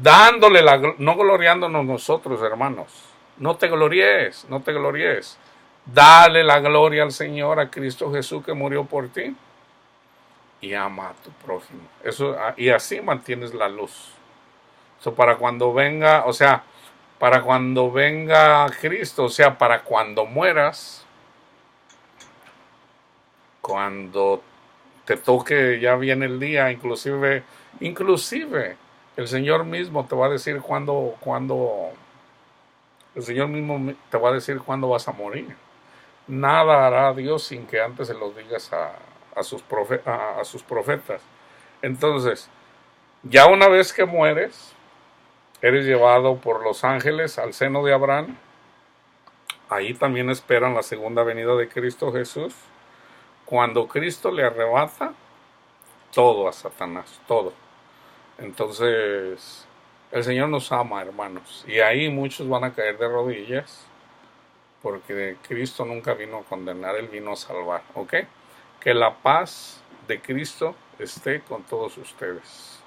dándole no gloriándonos nosotros, hermanos. No te glories. Dale la gloria al Señor, a Cristo Jesús que murió por ti, y ama a tu prójimo. Y así mantienes la luz. So, para cuando venga, o sea, para cuando venga Cristo, o sea, para cuando mueras, cuando te toque, ya viene el día, inclusive el Señor mismo te va a decir el Señor mismo te va a decir cuándo vas a morir. Nada hará Dios sin que antes se lo digas a sus profetas. Entonces, ya una vez que mueres, eres llevado por los ángeles al seno de Abraham. Ahí también esperan la segunda venida de Cristo Jesús. Cuando Cristo le arrebata todo a Satanás, todo. Entonces, el Señor nos ama, hermanos. Y ahí muchos van a caer de rodillas, porque Cristo nunca vino a condenar, Él vino a salvar. ¿Ok? Que la paz de Cristo esté con todos ustedes.